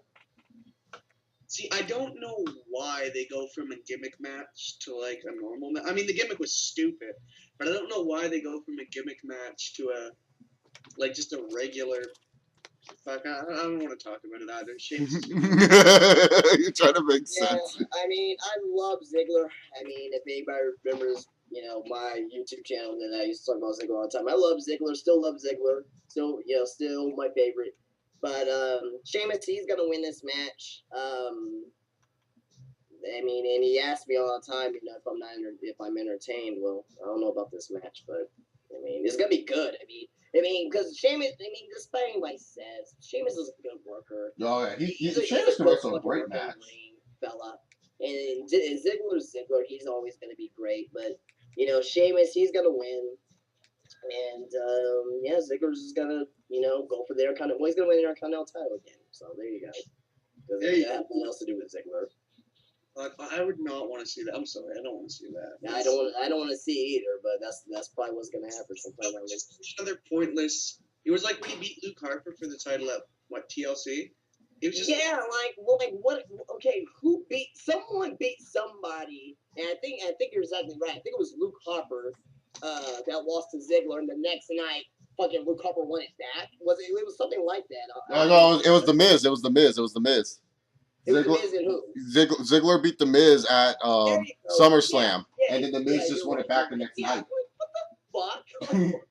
See, I don't know why they go from a gimmick match to like a normal match. I mean, the gimmick was stupid, but I don't know why they go from a gimmick match to just a regular. Fuck, I don't want to talk about it either.
You're trying to make sense.
I mean, I love Ziggler. I mean, if anybody remembers, my YouTube channel that I used to talk about Ziggler all the time. I love Ziggler. Still love Ziggler. Still my favorite. But Sheamus, he's gonna win this match. I mean, and he asks me all the time, if I'm entertained. Well, I don't know about this match, but I mean, it's gonna be good. I mean, because Sheamus, despite anybody says, Sheamus is a good worker.
Oh yeah, Sheamus can wrestle a great match.
Fella, and Ziggler's Ziggler. He's always gonna be great, but Sheamus, he's gonna win. And Ziggler's is gonna, go for the Intercontinental. Well, he's gonna win the Intercontinental title again. So there you go. Doesn't have nothing else to do with Ziggler.
I would not want to see that. I'm sorry, I don't want to see that.
Yeah, I don't want to see it either. But that's probably what's gonna happen sometime.
Another pointless. It was like when he beat Luke Harper for the title at TLC. It was just
what? Okay, someone beat somebody, and I think you're exactly right. I think it was Luke Harper. That lost to Ziggler, and the next night, fucking Luke Harper won it back. It was something like that.
No, it was the Miz. It was the Miz.
Miz and who?
Ziggler beat the Miz at SummerSlam, and then the Miz just won it back the next night.
What the fuck?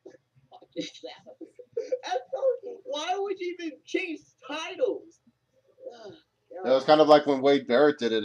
Why would you even change titles?
It was kind of like when Wade Barrett did it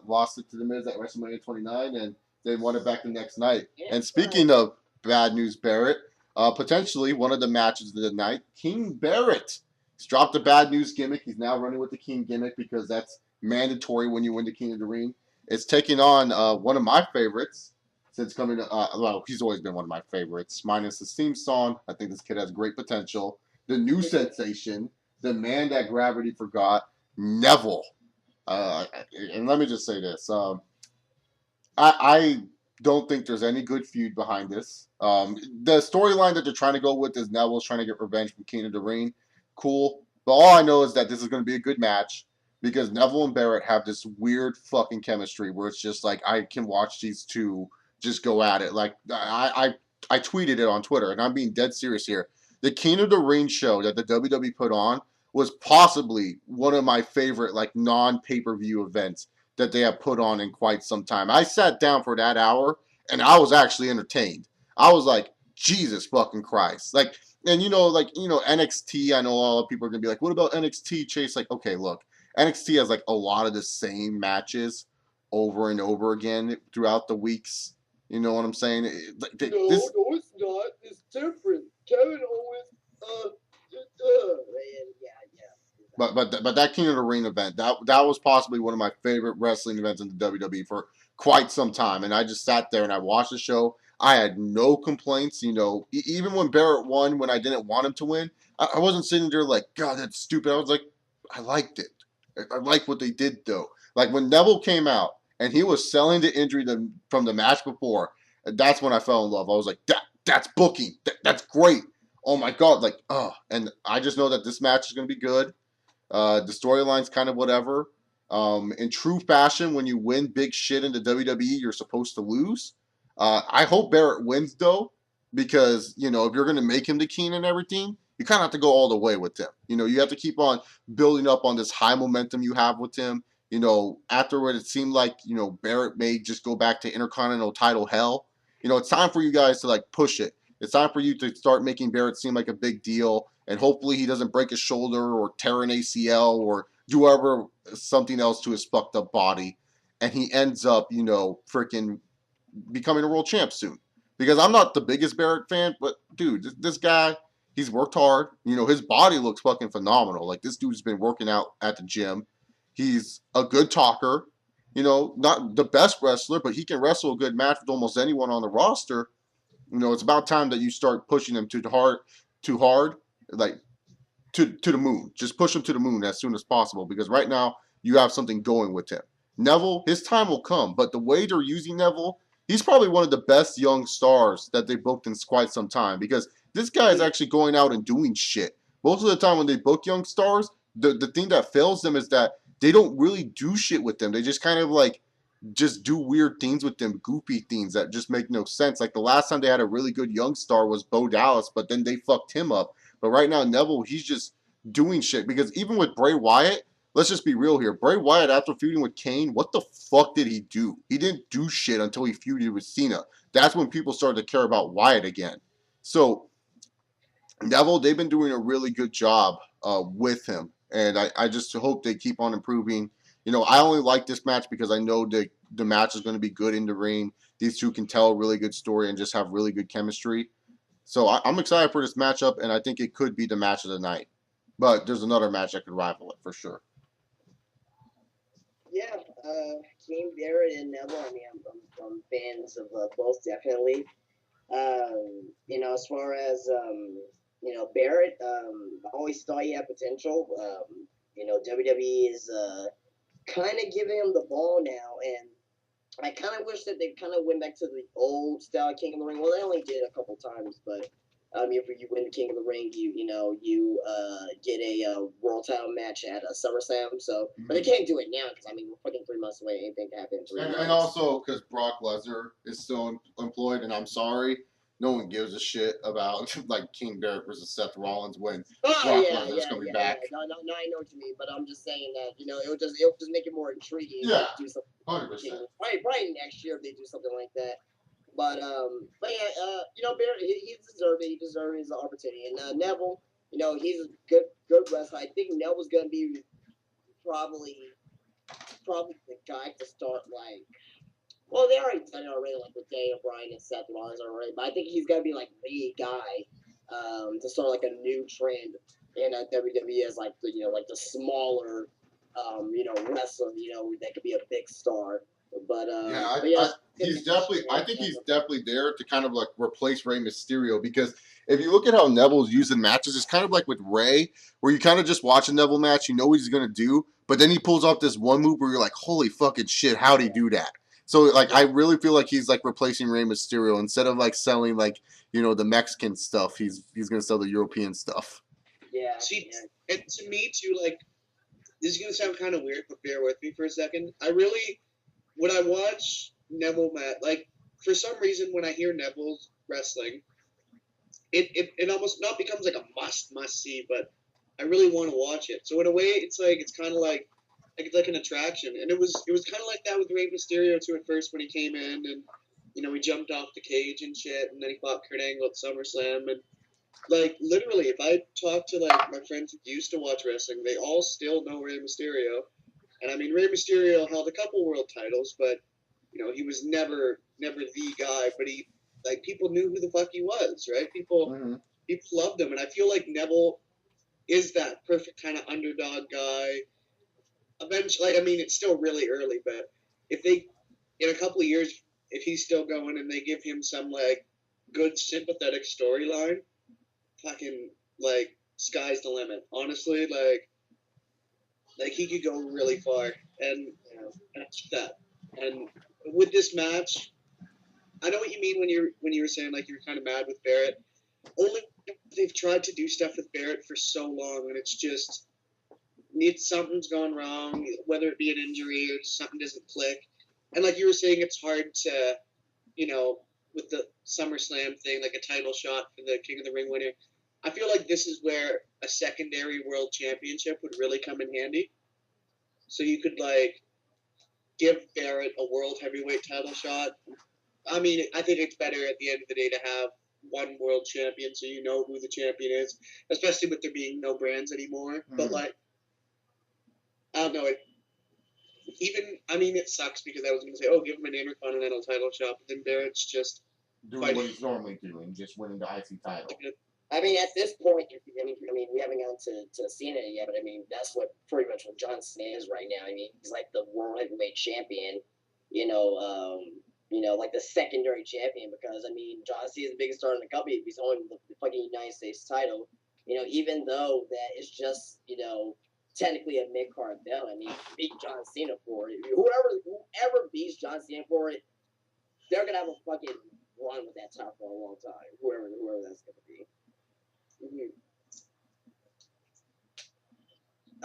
lost it to the Miz at WrestleMania 29, and they won it back the next night. And speaking of Bad News Barrett, potentially one of the matches of the night, King Barrett. He's dropped the Bad News gimmick. He's now running with the King gimmick because that's mandatory when you win the King of the Ring. It's taking on one of my favorites since coming to, he's always been one of my favorites, minus his theme song. I think this kid has great potential. The new sensation, the man that gravity forgot, Neville. And let me just say this. I don't think there's any good feud behind this. The storyline that they're trying to go with is Neville's trying to get revenge from King of the Ring. Cool. But all I know is that this is going to be a good match. because Neville and Barrett have this weird fucking chemistry where it's just like I can watch these two just go at it. Like I tweeted it on Twitter, and I'm being dead serious here. The King of the Ring show that the WWE put on was possibly one of my favorite like non pay per view events that they have put on in quite some time. I sat down for that hour and I was actually entertained. I was like, Jesus fucking Christ. Like, and NXT, I know a lot of people are gonna be like, what about NXT, Chase? Like, okay, look, NXT has like a lot of the same matches over and over again throughout the weeks. You know what I'm saying?
No, it's not. It's different. Kevin always, yeah.
But that King of the Ring event, that was possibly one of my favorite wrestling events in the WWE for quite some time. And I just sat there and I watched the show. I had no complaints. Even when Barrett won, when I didn't want him to win, I wasn't sitting there like, God, that's stupid. I was like, I liked it. I liked what they did though. Like when Neville came out and he was selling the injury from the match before, that's when I fell in love. I was like, that's booking. That's great. Oh my God. Like, oh, and I just know that this match is going to be good. The storyline's kind of whatever. In true fashion, when you win big shit in the WWE, you're supposed to lose. I hope Barrett wins though, because if you're gonna make him the king and everything, you kind of have to go all the way with him. You have to keep on building up on this high momentum you have with him. Afterward, it seemed like Barrett may just go back to Intercontinental title hell. It's time for you guys to like push it. It's time for you to start making Barrett seem like a big deal, and hopefully he doesn't break his shoulder or tear an ACL or do ever something else to his fucked up body, and he ends up, freaking becoming a world champ soon. Because I'm not the biggest Barrett fan, but dude, this guy, he's worked hard. His body looks fucking phenomenal. Like this dude's been working out at the gym. He's a good talker. Not the best wrestler, but he can wrestle a good match with almost anyone on the roster. It's about time that you start pushing him too hard, like to the moon. Just push him to the moon as soon as possible, because right now you have something going with him. Neville, his time will come, but the way they're using Neville, he's probably one of the best young stars that they booked in quite some time, because this guy is actually going out and doing shit. Most of the time when they book young stars, the thing that fails them is that they don't really do shit with them. They just kind of like just do weird things with them, goofy things that just make no sense. Like the last time they had a really good young star was Bo Dallas, but then they fucked him up. But right now, Neville, he's just doing shit. Because even with Bray Wyatt, let's just be real here. Bray Wyatt, after feuding with Kane, what the fuck did he do? He didn't do shit until he feuded with Cena. That's when people started to care about Wyatt again. So Neville, they've been doing a really good job with him. And I just hope they keep on improving. I only like this match because I know the match is going to be good in the ring. These two can tell a really good story and just have really good chemistry. So I'm excited for this matchup, and I think it could be the match of the night. But there's another match that could rival it for sure.
Yeah, King Barrett and Neville. I mean, I'm fans of both definitely. As far as Barrett, I always thought he had potential. WWE is kind of giving him the ball now, and I kind of wish that they kind of went back to the old style King of the Ring. Well, they only did it a couple times, but if you win the King of the Ring, you get a world title match at SummerSlam. So, but they can't do it now because we're fucking 3 months away. Anything can happen in 3 months.
And also because Brock Lesnar is still employed, and I'm sorry, no one gives a shit about like King Barrett versus Seth Rollins when Brock Lesnar's gonna be back.
No, I know what you mean, but I'm just saying that it'll just make it more intriguing.
Yeah,
to do something
100%.
Probably next year if they do something like that. But yeah, Barrett, he's deserved it. He deserves his opportunity. And Neville, he's a good wrestler. I think Neville's gonna be probably the guy to start like. Well, they already done it already, like with Daniel Bryan and Seth Rollins already. But I think he's gonna be like the guy to start like a new trend in WWE as like the smaller wrestler that could be a big star. But
he's definitely. I think he's definitely there to kind of like replace Rey Mysterio, because if you look at how Neville's used in matches, it's kind of like with Rey, where you kind of just watch a Neville match, you know what he's gonna do, but then he pulls off this one move where you're like, holy fucking shit, how'd he do that? So like I really feel like he's like replacing Rey Mysterio. Instead of like selling like the Mexican stuff, he's gonna sell the European stuff.
Yeah.
See, and to me too, like this is gonna sound kind of weird, but bear with me for a second. When I watch Neville like for some reason when I hear Neville's wrestling, it almost not becomes like a must see, but I really want to watch it. So in a way, it's kind of like it's like an attraction, and it was kind of like that with Rey Mysterio too at first when he came in, and he jumped off the cage and shit, and then he fought Kurt Angle at SummerSlam, and like literally, if I talk to like my friends who used to watch wrestling, they all still know Rey Mysterio, and I mean Rey Mysterio held a couple world titles, but he was never the guy, but he like people knew who the fuck he was, right? People loved him, and I feel like Neville is that perfect kind of underdog guy. Eventually, I mean, it's still really early, but if they in a couple of years, if he's still going and they give him some like good sympathetic storyline, fucking like sky's the limit. Honestly, like he could go really far, and that's that. And with this match, I know what you mean when you were saying like you were kind of mad with Barrett. Only they've tried to do stuff with Barrett for so long, and it's something's gone wrong, whether it be an injury or something doesn't click. And like you were saying, it's hard to, with the SummerSlam thing, like a title shot for the King of the Ring winner. I feel like this is where a secondary world championship would really come in handy. So you could like give Barrett a world heavyweight title shot. I mean, I think it's better at the end of the day to have one world champion so you know who the champion is, especially with there being no brands anymore. Mm-hmm. But like, I don't know. I mean, it sucks because I was going to say, oh, give him an Intercontinental title shot, but then Barrett's just
doing what he's normally doing, just winning the IC title.
I mean, at this point, I mean, we haven't gotten to Cena yet, but I mean, that's pretty much what John Cena is right now. I mean, he's like the world heavyweight champion, like the secondary champion, because I mean, John Cena is the biggest star in the company. If he's owning the fucking United States title, even though that is just, technically a mid-card belt. I mean, beat John Cena for it. Whoever beats John Cena for it, they're gonna have a fucking run with that title for a long time. Whoever that's gonna be. Mm-hmm.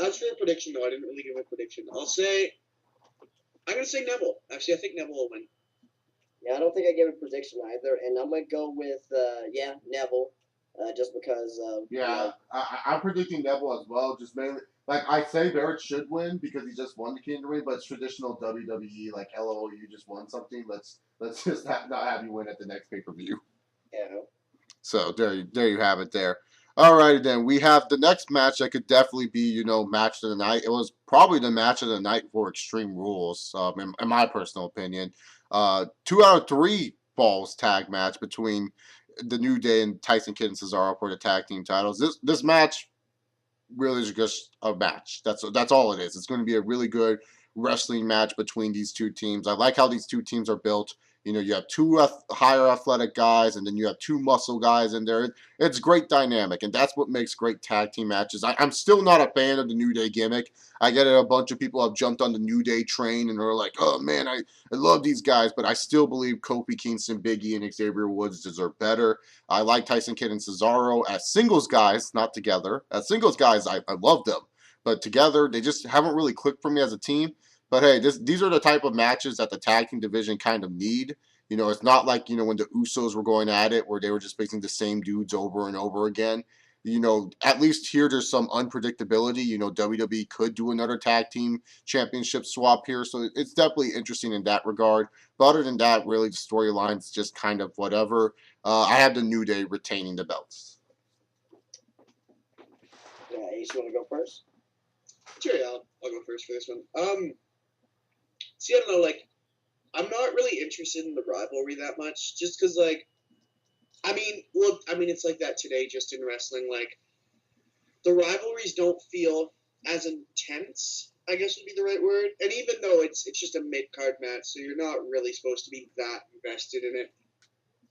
As for a prediction, though, I didn't really give a prediction. I'm gonna say Neville. Actually, I think Neville will win.
Yeah, I don't think I gave a prediction either, and I'm gonna go with Neville, just because.
I'm predicting Neville as well. Just mainly, like I say, Barrett should win because he just won the King of the Ring, but it's traditional WWE. Like, LOL, you just won something. Let's just not have you win at the next pay-per-view.
Yeah.
So there you have it. There. Alrighty then, we have the next match that could definitely be, match of the night. It was probably the match of the night for Extreme Rules, in my personal opinion. 2 out of 3 falls tag match between the New Day and Tyson Kidd and Cesaro for the tag team titles. This match really is just a match. That's all it is. It's going to be a really good wrestling match between these two teams. I like how these two teams are built. You have 2 higher athletic guys, and then you have 2 muscle guys in there. It's great dynamic, and that's what makes great tag team matches. I'm still not a fan of the New Day gimmick. I get it, a bunch of people have jumped on the New Day train, and they're like, oh, man, I love these guys, but I still believe Kofi Kingston, Big E, and Xavier Woods deserve better. I like Tyson Kidd and Cesaro as singles guys, not together. As singles guys, I love them, but together, they just haven't really clicked for me as a team. But hey, these are the type of matches that the tag team division kind of need. It's not like, when the Usos were going at it where they were just facing the same dudes over and over again. At least here there's some unpredictability. WWE could do another tag team championship swap here. So it's definitely interesting in that regard. But other than that, really the storyline's just kind of whatever. I have the New Day retaining the belts.
Yeah, Ace, you want to go first?
Sure, yeah, I'll go first for this one. See, I don't know, like, I'm not really interested in the rivalry that much, just because, like, I mean, it's like that today, just in wrestling. Like, the rivalries don't feel as intense, I guess would be the right word. And even though it's just a mid-card match, so you're not really supposed to be that invested in it.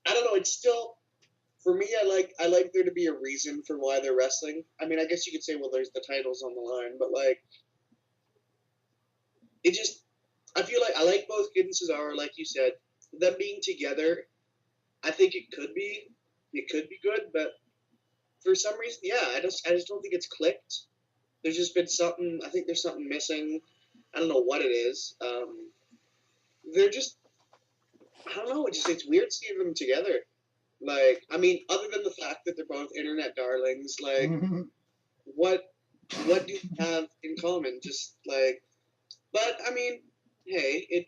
I don't know, it's still, for me, I like there to be a reason for why they're wrestling. I mean, I guess you could say, well, there's the titles on the line, but, like, I feel like I like both Kidd and Cesaro, like you said. Them being together, I think it could be good, but for some reason, yeah, I just don't think it's clicked. there's just been something. I think there's something missing. I don't know what it is. They're just, I don't know. It's weird seeing them together. Like, I mean, other than the fact that they're both internet darlings, like, what do you have in common? Just like, but I mean, hey,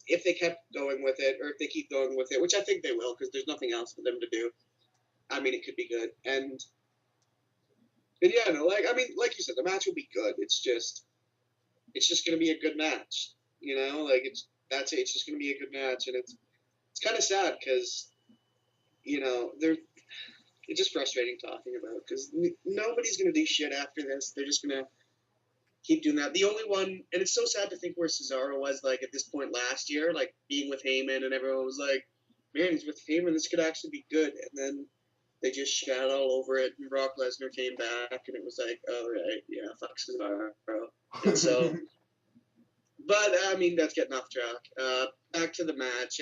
if they kept going with it, or if they keep going with it, which I think they will, because there's nothing else for them to do. I mean, it could be good, and yeah, no, like I mean, like you said, the match will be good. It's just gonna be a good match, you know, like that's it. It's just gonna be a good match, and it's kind of sad because you know it's just frustrating talking about because nobody's gonna do shit after this. They're just gonna keep doing that. The only one, and it's so sad to think where Cesaro was like at this point last year, like being with Heyman, and everyone was like, "Man, he's with Heyman. This could actually be good." And then they just shat all over it, and Brock Lesnar came back, and it was like, "Oh right, yeah, fuck Cesaro." And so, but I mean, that's getting off track. Back to the match.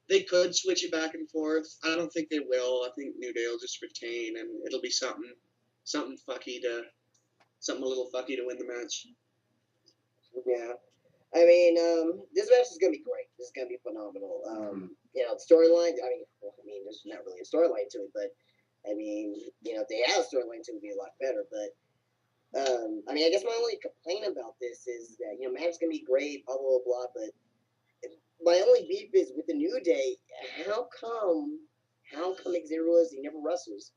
They could switch it back and forth. I don't think they will. I think New Day will just retain, and it'll be something a little fucky to win the match.
Yeah. I mean, this match is gonna be great. This is gonna be phenomenal. You know, storyline. There's not really a storyline to it, but I mean, you know, if they had a storyline to it, it'd be a lot better. But I mean, I guess my only complaint about this is that you know, match is gonna be great, blah blah blah. But my only beef is with the New Day. How come Xavier Woods he never wrestles?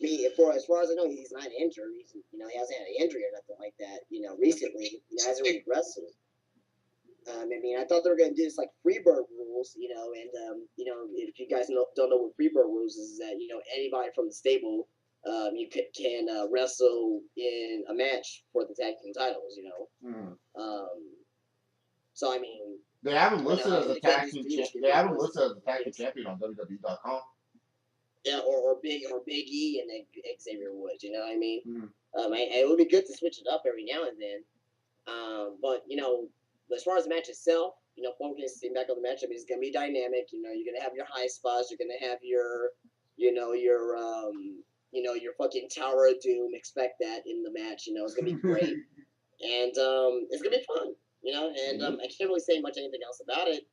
I mean, as far as I know, he's not injured. You know, he hasn't had an injury or nothing like that. You know, recently he hasn't really wrestled. I mean, I thought they were going to do this like Freebird rules, you know, and you know, if you guys don't know what Freebird rules is that you know anybody from the stable, you can wrestle in a match for the tag team titles, you know. So I mean,
they haven't listed as a tag team champion. They haven't listed as a tag team champion on WWE.com.
Yeah, or Big E and Xavier Woods, you know what I mean? It would be good to switch it up every now and then. But you know, as far as the match itself, you know, focusing back on the match, I mean, it's gonna be dynamic. You know, you're gonna have your high spots. You're gonna have your, you know, your fucking Tower of Doom. Expect that in the match. You know, it's gonna be great, and it's gonna be fun. You know, and I can't really say much anything else about it.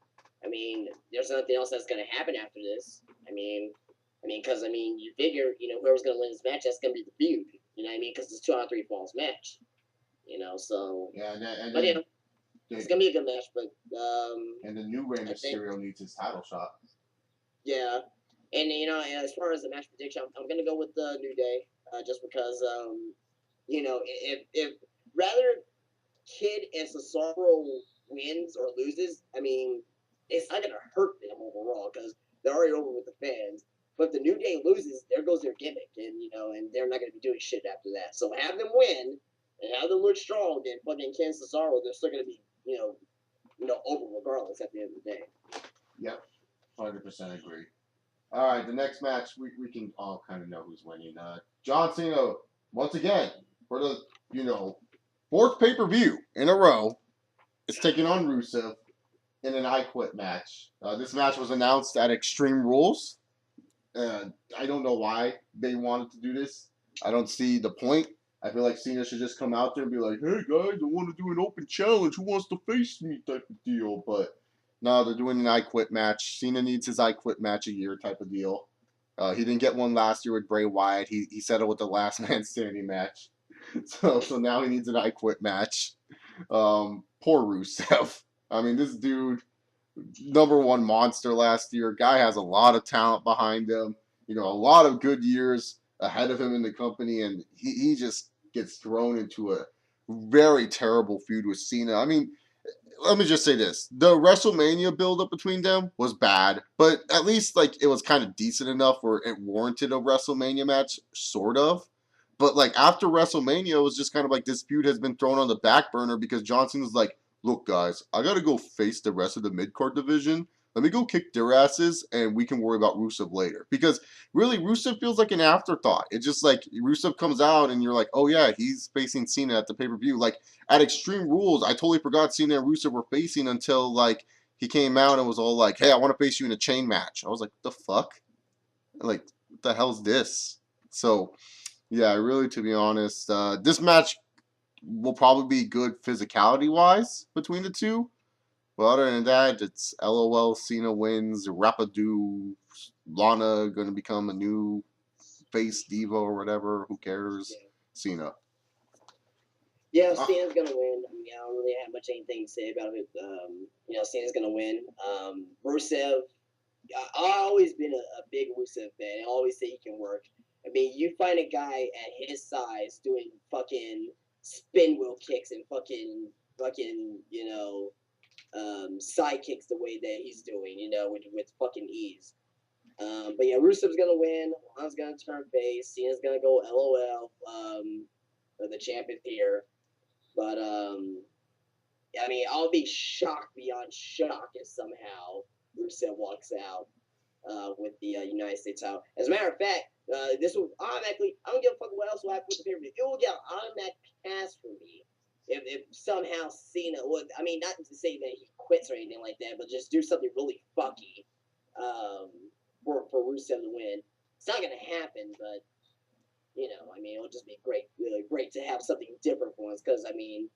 I mean, there's nothing else that's gonna happen after this. I mean, because you figure, you know, whoever's gonna win this match, that's gonna be the feud. You know what I mean? Because it's 2 out of 3 falls match. You know, so
yeah,
but you know, it's gonna be a good match. But
and the new Rey Mysterio needs his title shot.
Yeah, and you know, as far as the match prediction, I'm gonna go with the New Day, just because you know, if rather Kid and Cesaro wins or loses, I mean, it's not gonna hurt them overall because they're already over with the fans. But if the New Day loses, there goes their gimmick, and you know, and they're not gonna be doing shit after that. So have them win and have them look strong, and fucking Ken Cesaro, they're still gonna be, you know, over regardless at the end of the day.
Yep, 100% agree. All right, the next match we can all kind of know who's winning. John Cena once again for the 4th pay-per-view in a row is taking on Rusev in an I Quit match. This match was announced at Extreme Rules. I don't know why they wanted to do this. I don't see the point. I feel like Cena should just come out there and be like, "Hey guys, I want to do an open challenge. Who wants to face me?" type of deal. But no, they're doing an I Quit match. Cena needs his I Quit match a year type of deal. He didn't get one last year with Bray Wyatt. He settled with the Last Man Standing match. So now he needs an I Quit match. Poor Rusev. I mean, this dude, #1 monster last year. Guy has a lot of talent behind him. You know, a lot of good years ahead of him in the company, and he just gets thrown into a very terrible feud with Cena. I mean, let me just say this. The WrestleMania build-up between them was bad, but at least, like, it was kind of decent enough where it warranted a WrestleMania match, sort of. But, like, after WrestleMania, it was just kind of like this feud has been thrown on the back burner because Johnson was like, "Look, guys, I got to go face the rest of the mid-card division. Let me go kick their asses, and we can worry about Rusev later." Because, really, Rusev feels like an afterthought. It's just like Rusev comes out, and you're like, "Oh, yeah, he's facing Cena at the pay-per-view." Like, at Extreme Rules, I totally forgot Cena and Rusev were facing until, like, he came out and was all like, "Hey, I want to face you in a chain match." I was like, "What the fuck? Like, what the hell's this?" So, yeah, really, to be honest, this match will probably be good physicality wise between the two. But other than that, it's LOL. Cena wins. Rapidu. Lana going to become a new face diva or whatever. Who cares?
Yeah.
Cena.
Yeah, Cena's gonna win. I mean, I don't really have much anything to say about it. Cena's gonna win. Rusev, I've always been a big Rusev fan. I always say he can work. I mean, you find a guy at his size doing fucking spin wheel kicks and fucking side kicks the way that he's doing, with fucking ease. But yeah, Rusev's gonna win. Lana's gonna turn face. Cena's gonna go LOL. The champion here. But I mean, I'll be shocked beyond shock if somehow Rusev walks out with the United States title. As a matter of fact, this will automatically. I don't give a fuck what else will happen with the pay-per-view. It will get an automatic pass for me if somehow Cena would. I mean, not to say that he quits or anything like that, but just do something really fucky for Rusev to win. It's not gonna happen, but I mean, it'll just be great, great to have something different for us. Because I mean,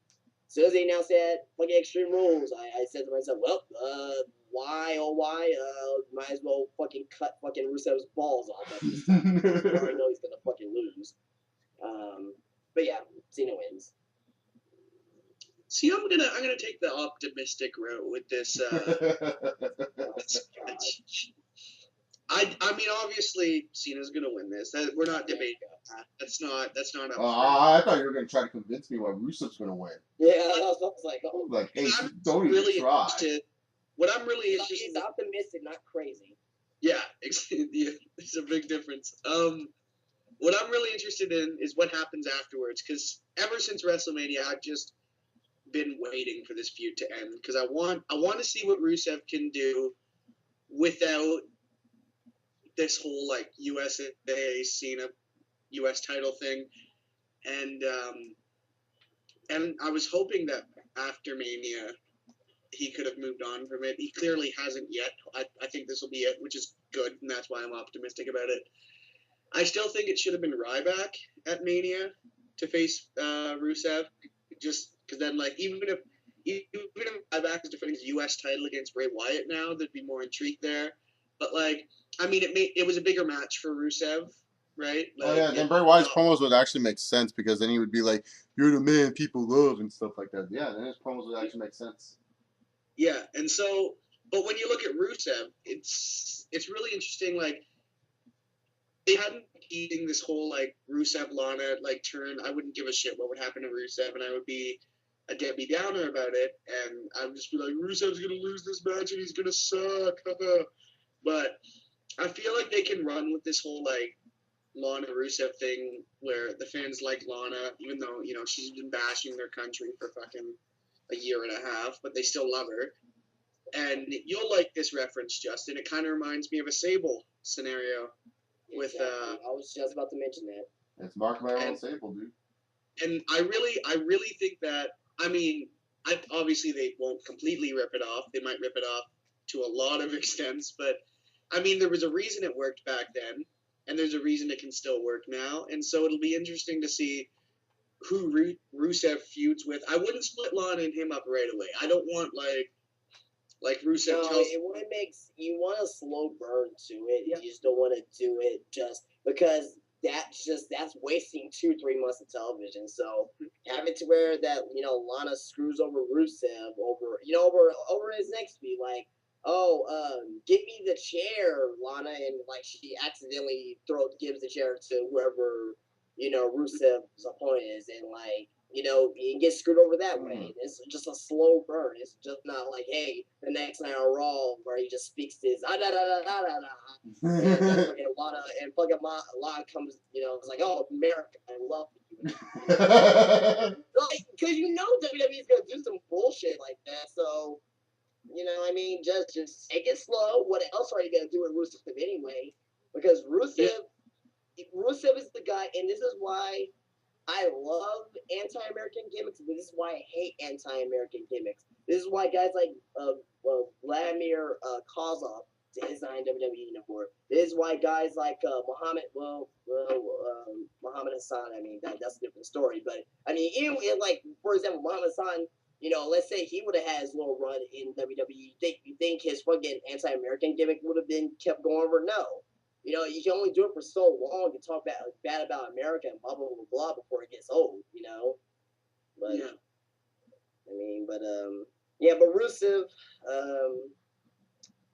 as soon as they announced that fucking Extreme Rules, I said to myself, well, why, oh why, might as well fucking cut fucking Rusev's balls off at this time. I already know he's gonna fucking lose. But yeah, Cena wins.
See, I'm gonna take the optimistic route with this. I mean, obviously, Cena's gonna win this. We're not debating. That's not up.
I thought you were gonna try to convince me why Rusev's gonna win.
Yeah, I was like, oh,
Like, hey, don't even
really
try.
What I'm really interested.
He's optimistic, not crazy.
Yeah, it's a big difference. What I'm really interested in is what happens afterwards, because ever since WrestleMania, I've just been waiting for this feud to end, because I want to see what Rusev can do without this whole like USA Cena US title thing, and I was hoping that after Mania he could have moved on from it. He clearly hasn't yet. I think this will be it, which is good, and that's why I'm optimistic about it. I still think it should have been Ryback at Mania to face Rusev, just because then like even if Ryback is defending his U.S. title against Bray Wyatt now, there'd be more intrigue there. But like, I mean, it was a bigger match for Rusev, right? Like,
Oh yeah, then Bray Wyatt's promos would actually make sense, because then he would be like, "You're the man people love" and stuff like that. Yeah, then his promos would actually make sense.
Yeah, and so, but when you look at Rusev, it's really interesting. Like, they hadn't eating this whole like Rusev Lana like turn. I wouldn't give a shit what would happen to Rusev, and I would be a Debbie Downer about it, and I would just be like, Rusev's gonna lose this match and he's gonna suck. But I feel like they can run with this whole like Lana Rusev thing, where the fans like Lana, even though she's been bashing their country for fucking a year and a half, but they still love her. And you'll like this reference, Justin. It kind of reminds me of a Sable scenario. With
I was just about to mention that.
It's Mark Merrill and Sable, dude.
And I really think that, I mean, obviously they won't completely rip it off. They might rip it off to a lot of extents, but I mean, there was a reason it worked back then, and there's a reason it can still work now. And so it'll be interesting to see who Rusev feuds with. I wouldn't split Lana and him up right away. I don't want like Rusev
no,
tells.
You want a slow burn to it.
Yeah.
You just don't want to do it just because that's wasting 2-3 months of television. So have it to where that Lana screws over Rusev over his next feud, like, give me the chair, Lana, and like she accidentally gives the chair to whoever Rusev's opponent is, and like he gets screwed over that way. It's just a slow burn. It's just not like, hey, the next night on Raw where he just speaks this and fucking Lana comes, it's like, oh, America, I love you. Like, because WWE's gonna do some bullshit like that. So I mean, just take it slow. What else are you gonna do with Rusev anyway? Because Rusev is the guy, and this is why I love anti-American gimmicks, but this is why I hate anti-American gimmicks. This is why guys like Vladimir Kozlov It's not in WWE no more. This is why guys like Muhammad Hassan. I mean, that's a different story. But I mean, even like for example, Muhammad Hassan. You know, let's say he would have had his little run in WWE. You think his fucking anti-American gimmick would have been kept going over? No. You know, you can only do it for so long to talk bad about America and blah blah blah blah before it gets old. You know, but
Yeah.
I mean, but yeah, but Rusev,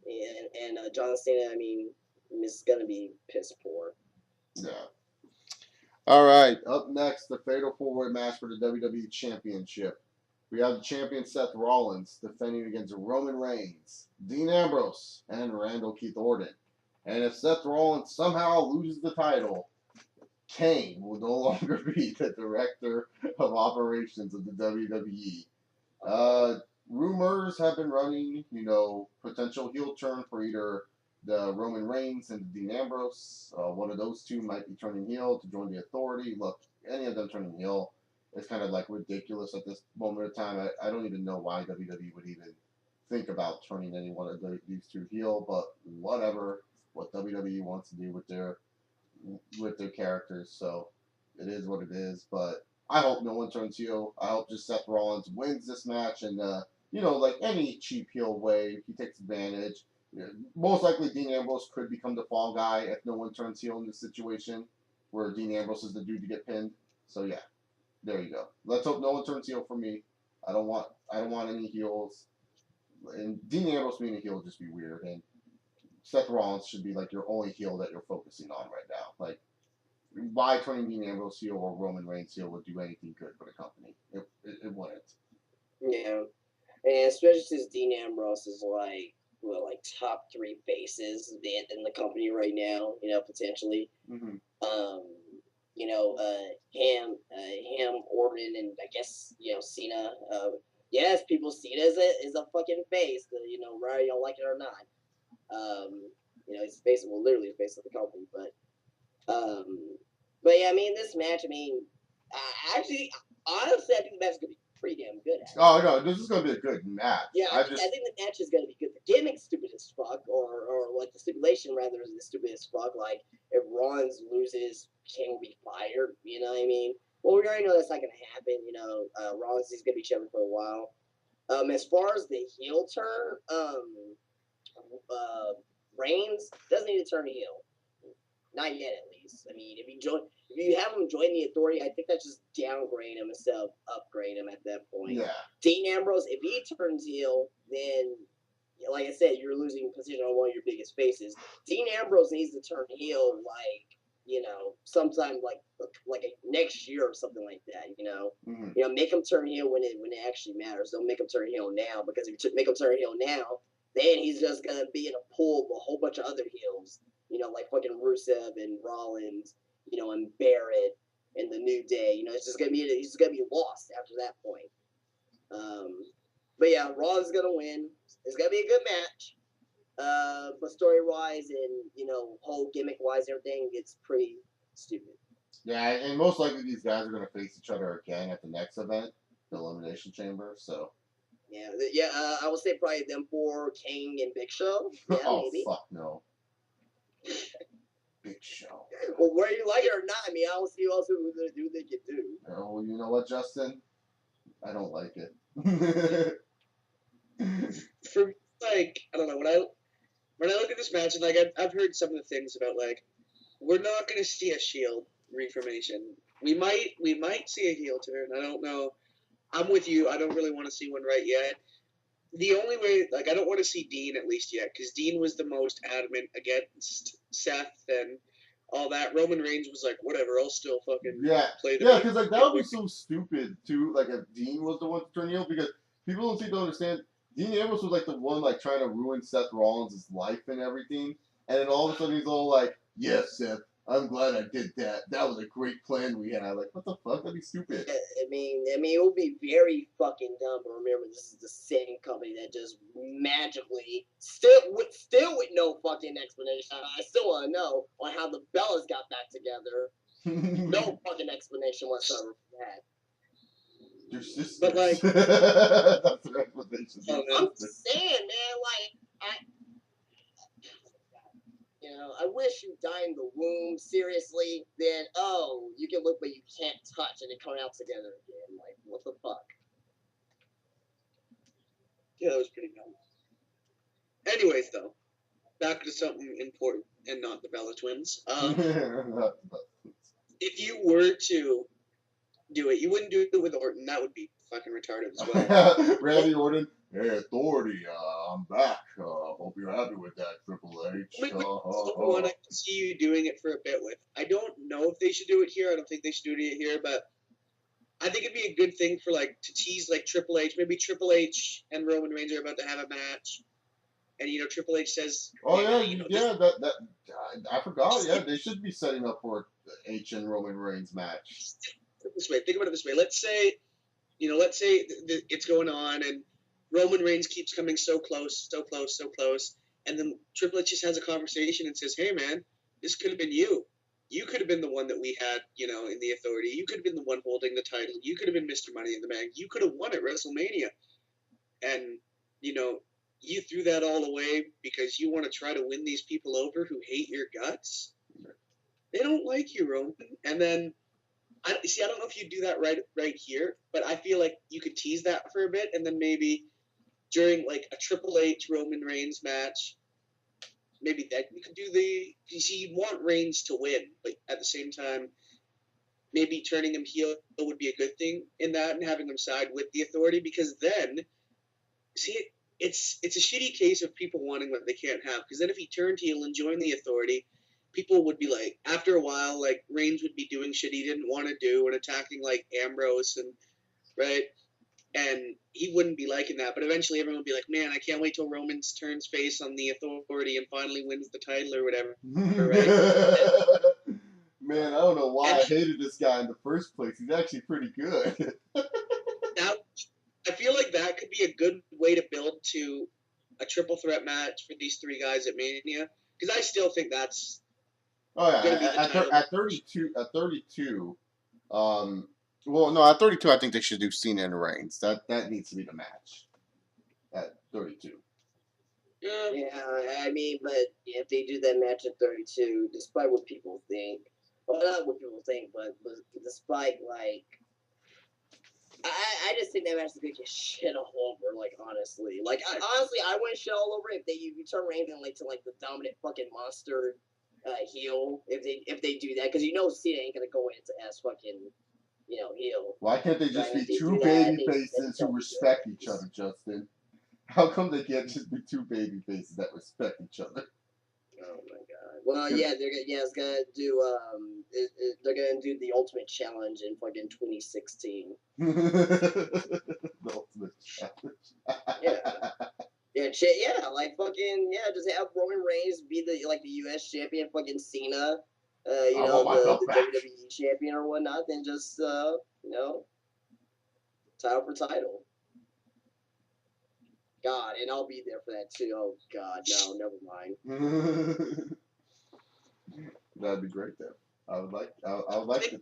and John Cena. I mean, it's gonna be piss poor.
Yeah. All right. Up next, the fatal four-way match for the WWE Championship. We have the champion Seth Rollins defending against Roman Reigns, Dean Ambrose, and Randall Keith Orton. And if Seth Rollins somehow loses the title, Kane will no longer be the director of operations of the WWE. Rumors have been running, potential heel turn for either the Roman Reigns and Dean Ambrose. One of those two might be turning heel to join the Authority. Look, any of them turning heel is kind of like ridiculous at this moment of time. I don't even know why WWE would even think about turning any one of these two heel, but whatever. What WWE wants to do with their characters, so it is what it is. But I hope no one turns heel. I hope just Seth Rollins wins this match, and like any cheap heel way, he takes advantage. Most likely, Dean Ambrose could become the fall guy if no one turns heel in this situation, where Dean Ambrose is the dude to get pinned. So yeah, there you go. Let's hope no one turns heel for me. I don't want any heels, and Dean Ambrose being a heel would just be weird. And Seth Rollins should be like your only heel that you're focusing on right now. Like, why turning Dean Ambrose heel or Roman Reigns heel would do anything good for the company? It wouldn't.
Yeah, and especially since Dean Ambrose is like top 3 faces in the company right now. You know, potentially.
Mm-hmm.
Him, Orton, and I guess Cena. Yes, people see it as a fucking face. Whether you don't like it or not. He's basically literally the face of the company, but yeah, I mean, this match, I mean, actually, honestly, I think the match is gonna be pretty damn good. Actually.
Oh no, this is gonna be a good match.
Yeah, I think the match is gonna be good. The gimmick's stupid as fuck, or like the stipulation rather is stupid as fuck. Like if Rollins loses, King will be fired. You know what I mean? Well, we already know that's not gonna happen. Rollins is gonna be champion for a while. As far as the heel turn, Reigns doesn't need to turn heel. Not yet, at least. I mean, if you have him join the Authority, I think that's just downgrade him instead of upgrade him at that point.
Yeah.
Dean Ambrose, if he turns heel, then, like I said, you're losing position on one of your biggest faces. Dean Ambrose needs to turn heel, sometime like next year or something like that.
Mm-hmm.
Make him turn heel when it actually matters. Don't make him turn heel now, because if you make him turn heel now, then he's just gonna be in a pool of a whole bunch of other heels. Like fucking Rusev and Rollins, and Barrett and the New Day. He's just gonna be lost after that point. But yeah, Rollins is gonna win. It's gonna be a good match. But story wise and whole gimmick wise, everything, it's pretty stupid.
Yeah, and most likely these guys are gonna face each other again at the next event, the Elimination Chamber. So.
Yeah. I would say probably them 4, King and Big Show. Yeah,
oh
maybe.
Fuck no. Big Show.
Well, whether you like it or not, I mean, I don't see who else who they can do.
Oh, well, you know what, Justin? I don't like it.
For I don't know, when I look at this match, and I've heard some of the things about we're not going to see a Shield reformation. We might see a heel turn. I don't know. I'm with you. I don't really want to see one right yet. The only way, I don't want to see Dean at least yet, because Dean was the most adamant against Seth and all that. Roman Reigns was like, whatever, I'll still fucking play the
yeah, because that would be so stupid too. Like if Dean was the one to turn heel, because people don't seem to understand. Dean Ambrose was the one trying to ruin Seth Rollins' life and everything, and then all of a sudden he's all like, "Yes, Seth, I'm glad I did that. That was a great plan we had." Like, what the fuck? That'd be stupid.
I mean, it would be very fucking dumb. But remember, this is the same company that just magically, still with no fucking explanation. I still want to know on how the Bellas got back together. No fucking explanation whatsoever for that.
Your sisters.
But
that's their explanation.
I'm just saying, man. out together again. Like, what the fuck?
Yeah, that was pretty dumb. Anyways, though, back to something important and not the Bella Twins. If you were to do it, you wouldn't do it with Orton. That would be fucking retarded as well.
Randy Orton, hey Authority, I'm back. Hope you're happy with that, Triple H.
One I can see you doing it for a bit with. I don't know if they should do it here. I don't think they should do it here, but I think it'd be a good thing for like to tease like Triple H. Maybe Triple H and Roman Reigns are about to have a match, and Triple H says,
"Oh
hey,
yeah, I forgot. Yeah, they should be setting up for H and Roman Reigns match."
This way, think about it this way. Let's say it's going on, and Roman Reigns keeps coming so close, so close, so close, and then Triple H just has a conversation and says, "Hey man, this could have been you. You could have been the one that we had, in the Authority. You could have been the one holding the title. You could have been Mr. Money in the Bank. You could have won at WrestleMania, and you threw that all away because you want to try to win these people over who hate your guts. They don't like you, Roman." And then I don't know if you do that right here, but I feel like you could tease that for a bit, and then maybe during like a Triple H Roman Reigns match, maybe that you could do you'd want Reigns to win, but at the same time, maybe turning him heel would be a good thing in that, and having him side with the Authority, because then, it's a shitty case of people wanting what they can't have, because then if he turned heel and joined the Authority, people would be like, after a while, like, Reigns would be doing shit he didn't want to do and attacking, like, Ambrose right? And he wouldn't be liking that. But eventually everyone would be like, man, I can't wait till Roman turns face on the Authority and finally wins the title or whatever, right?
Man, I don't know why I hated this guy in the first place. He's actually pretty good.
Now, I feel like that could be a good way to build to a triple threat match for these three guys at Mania. Because I still think that's...
Oh yeah, at 32, well, no, at 32, I think they should do Cena and Reigns. That needs to be the match at 32.
Yeah, I mean, but if they do that match at 32, despite what people think, well, not what people think, but despite, like, I just think that match is gonna get shit all over, like, honestly. Like, honestly, I wouldn't shit all over if you turn Reigns into, like, the dominant fucking monster heel, if they do that, because Cena ain't gonna go into as fucking, heel.
Why can't they just be two baby faces who respect each other, Justin? How come they can't just be two baby faces that respect each other?
Oh my god. Well, yeah, it's gonna do they're gonna do the Ultimate Challenge in fucking 2016.
The Ultimate Challenge.
Like fucking just have Roman Reigns be the US champion, fucking Cena, the WWE champion or whatnot, then just title for title. God, and I'll be there for that too. Oh God, no, never mind.
That'd be great though. I would like to.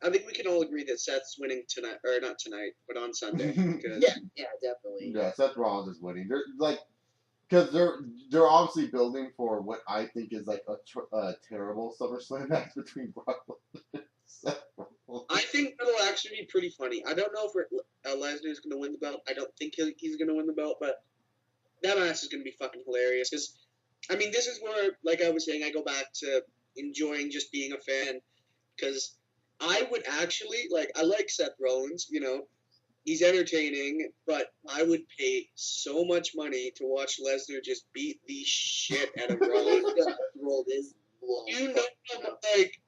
I think we can all agree that Seth's winning tonight, or not tonight, but on Sunday.
Yeah, definitely.
Yeah, Seth Rollins is winning. Because they're obviously building for what I think is like a terrible SummerSlam match between Brock Lesnar and Seth Rollins.
I think it'll actually be pretty funny. I don't know if Lesnar is going to win the belt. I don't think he's going to win the belt, but that match is going to be fucking hilarious. Because, I mean, this is where, like I was saying, I go back to enjoying just being a fan. Because I would actually, I like Seth Rollins, he's entertaining, but I would pay so much money to watch Lesnar just beat the shit out of Rollins.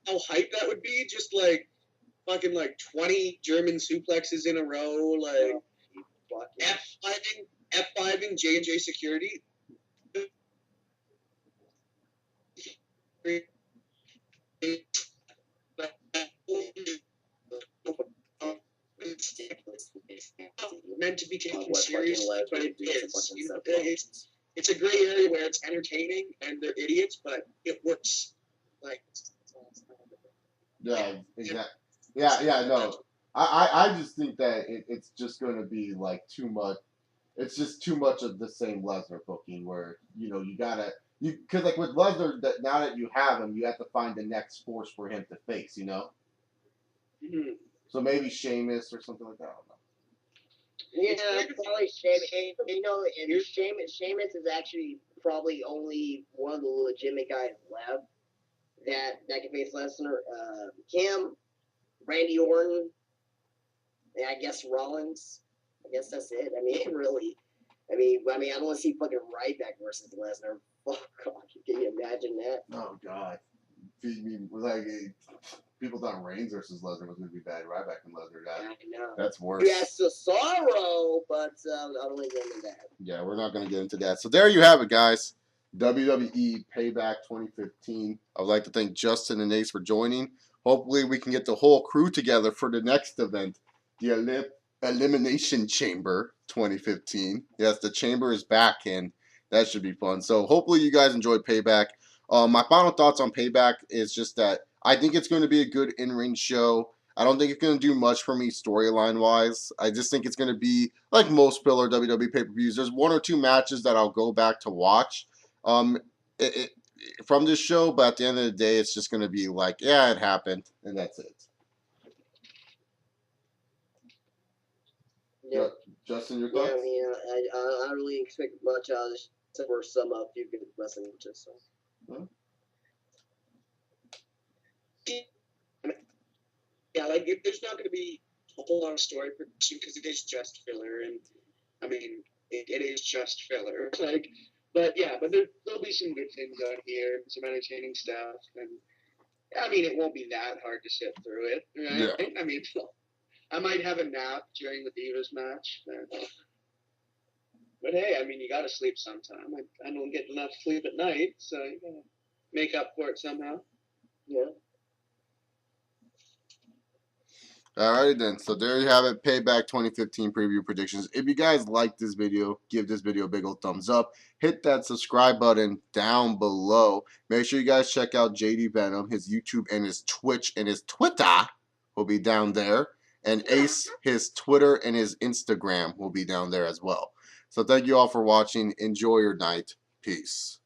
How hype that would be? Just, fucking, 20 German suplexes in a row, F5ing J&J Security. Meant to be taken seriously, but it is. It's a gray area where it's entertaining and they're idiots, but it works.
Yeah, exactly. Yeah, no. I just think that it's just going to be too much. It's just too much of the same Lesnar booking where you gotta because with Lesnar that now that you have him, you have to find the next force for him to face.
Mm-hmm.
So maybe Sheamus or something like that. I don't know.
Yeah, probably Sheamus. You know, and Sheamus is actually probably only one of the legitimate guys left that can face Lesnar. Him, Randy Orton, and I guess Rollins. I guess that's it. I mean, really. I mean, I don't want to see fucking Ryback versus Lesnar. Oh God, can you imagine that?
Oh God. Like people thought Reigns versus Lesnar was going to be bad. Ryback and Lesnar got.
I know.
That's worse.
Yes, Cesaro, but I don't want to get into that.
Yeah, we're not going to get into that. So there you have it, guys. WWE Payback 2015. I would like to thank Justin and Ace for joining. Hopefully, we can get the whole crew together for the next event, the Elimination Chamber 2015. Yes, the chamber is back, and that should be fun. So hopefully, you guys enjoyed Payback. My final thoughts on Payback is just that I think it's going to be a good in-ring show. I don't think it's going to do much for me storyline-wise. I just think it's going to be like most filler WWE pay-per-views. There's one or two matches that I'll go back to watch from this show, but at the end of the day, it's just going to be like, yeah, it happened, and that's it.
Yeah.
Justin, your thoughts?
Yeah, I don't really expect much out of this except for some few good wrestling matches. So.
Huh?
Yeah, like there's not going to be a whole lot of story progression because it is just filler, and I mean it is just filler. Like, but there'll be some good things out here, some entertaining stuff, and I mean it won't be that hard to sit through it, right?
Yeah.
I mean, I might have a nap during the Divas match, but hey, I mean you got to sleep sometime. I don't get enough sleep at night, so you gotta make up for it somehow.
Yeah.
Alright then, so there you have it, Payback 2015 preview predictions. If you guys like this video, give this video a big old thumbs up. Hit that subscribe button down below. Make sure you guys check out JDVenom, his YouTube and his Twitch and his Twitter will be down there. And Ace, his Twitter and his Instagram will be down there as well. So thank you all for watching. Enjoy your night. Peace.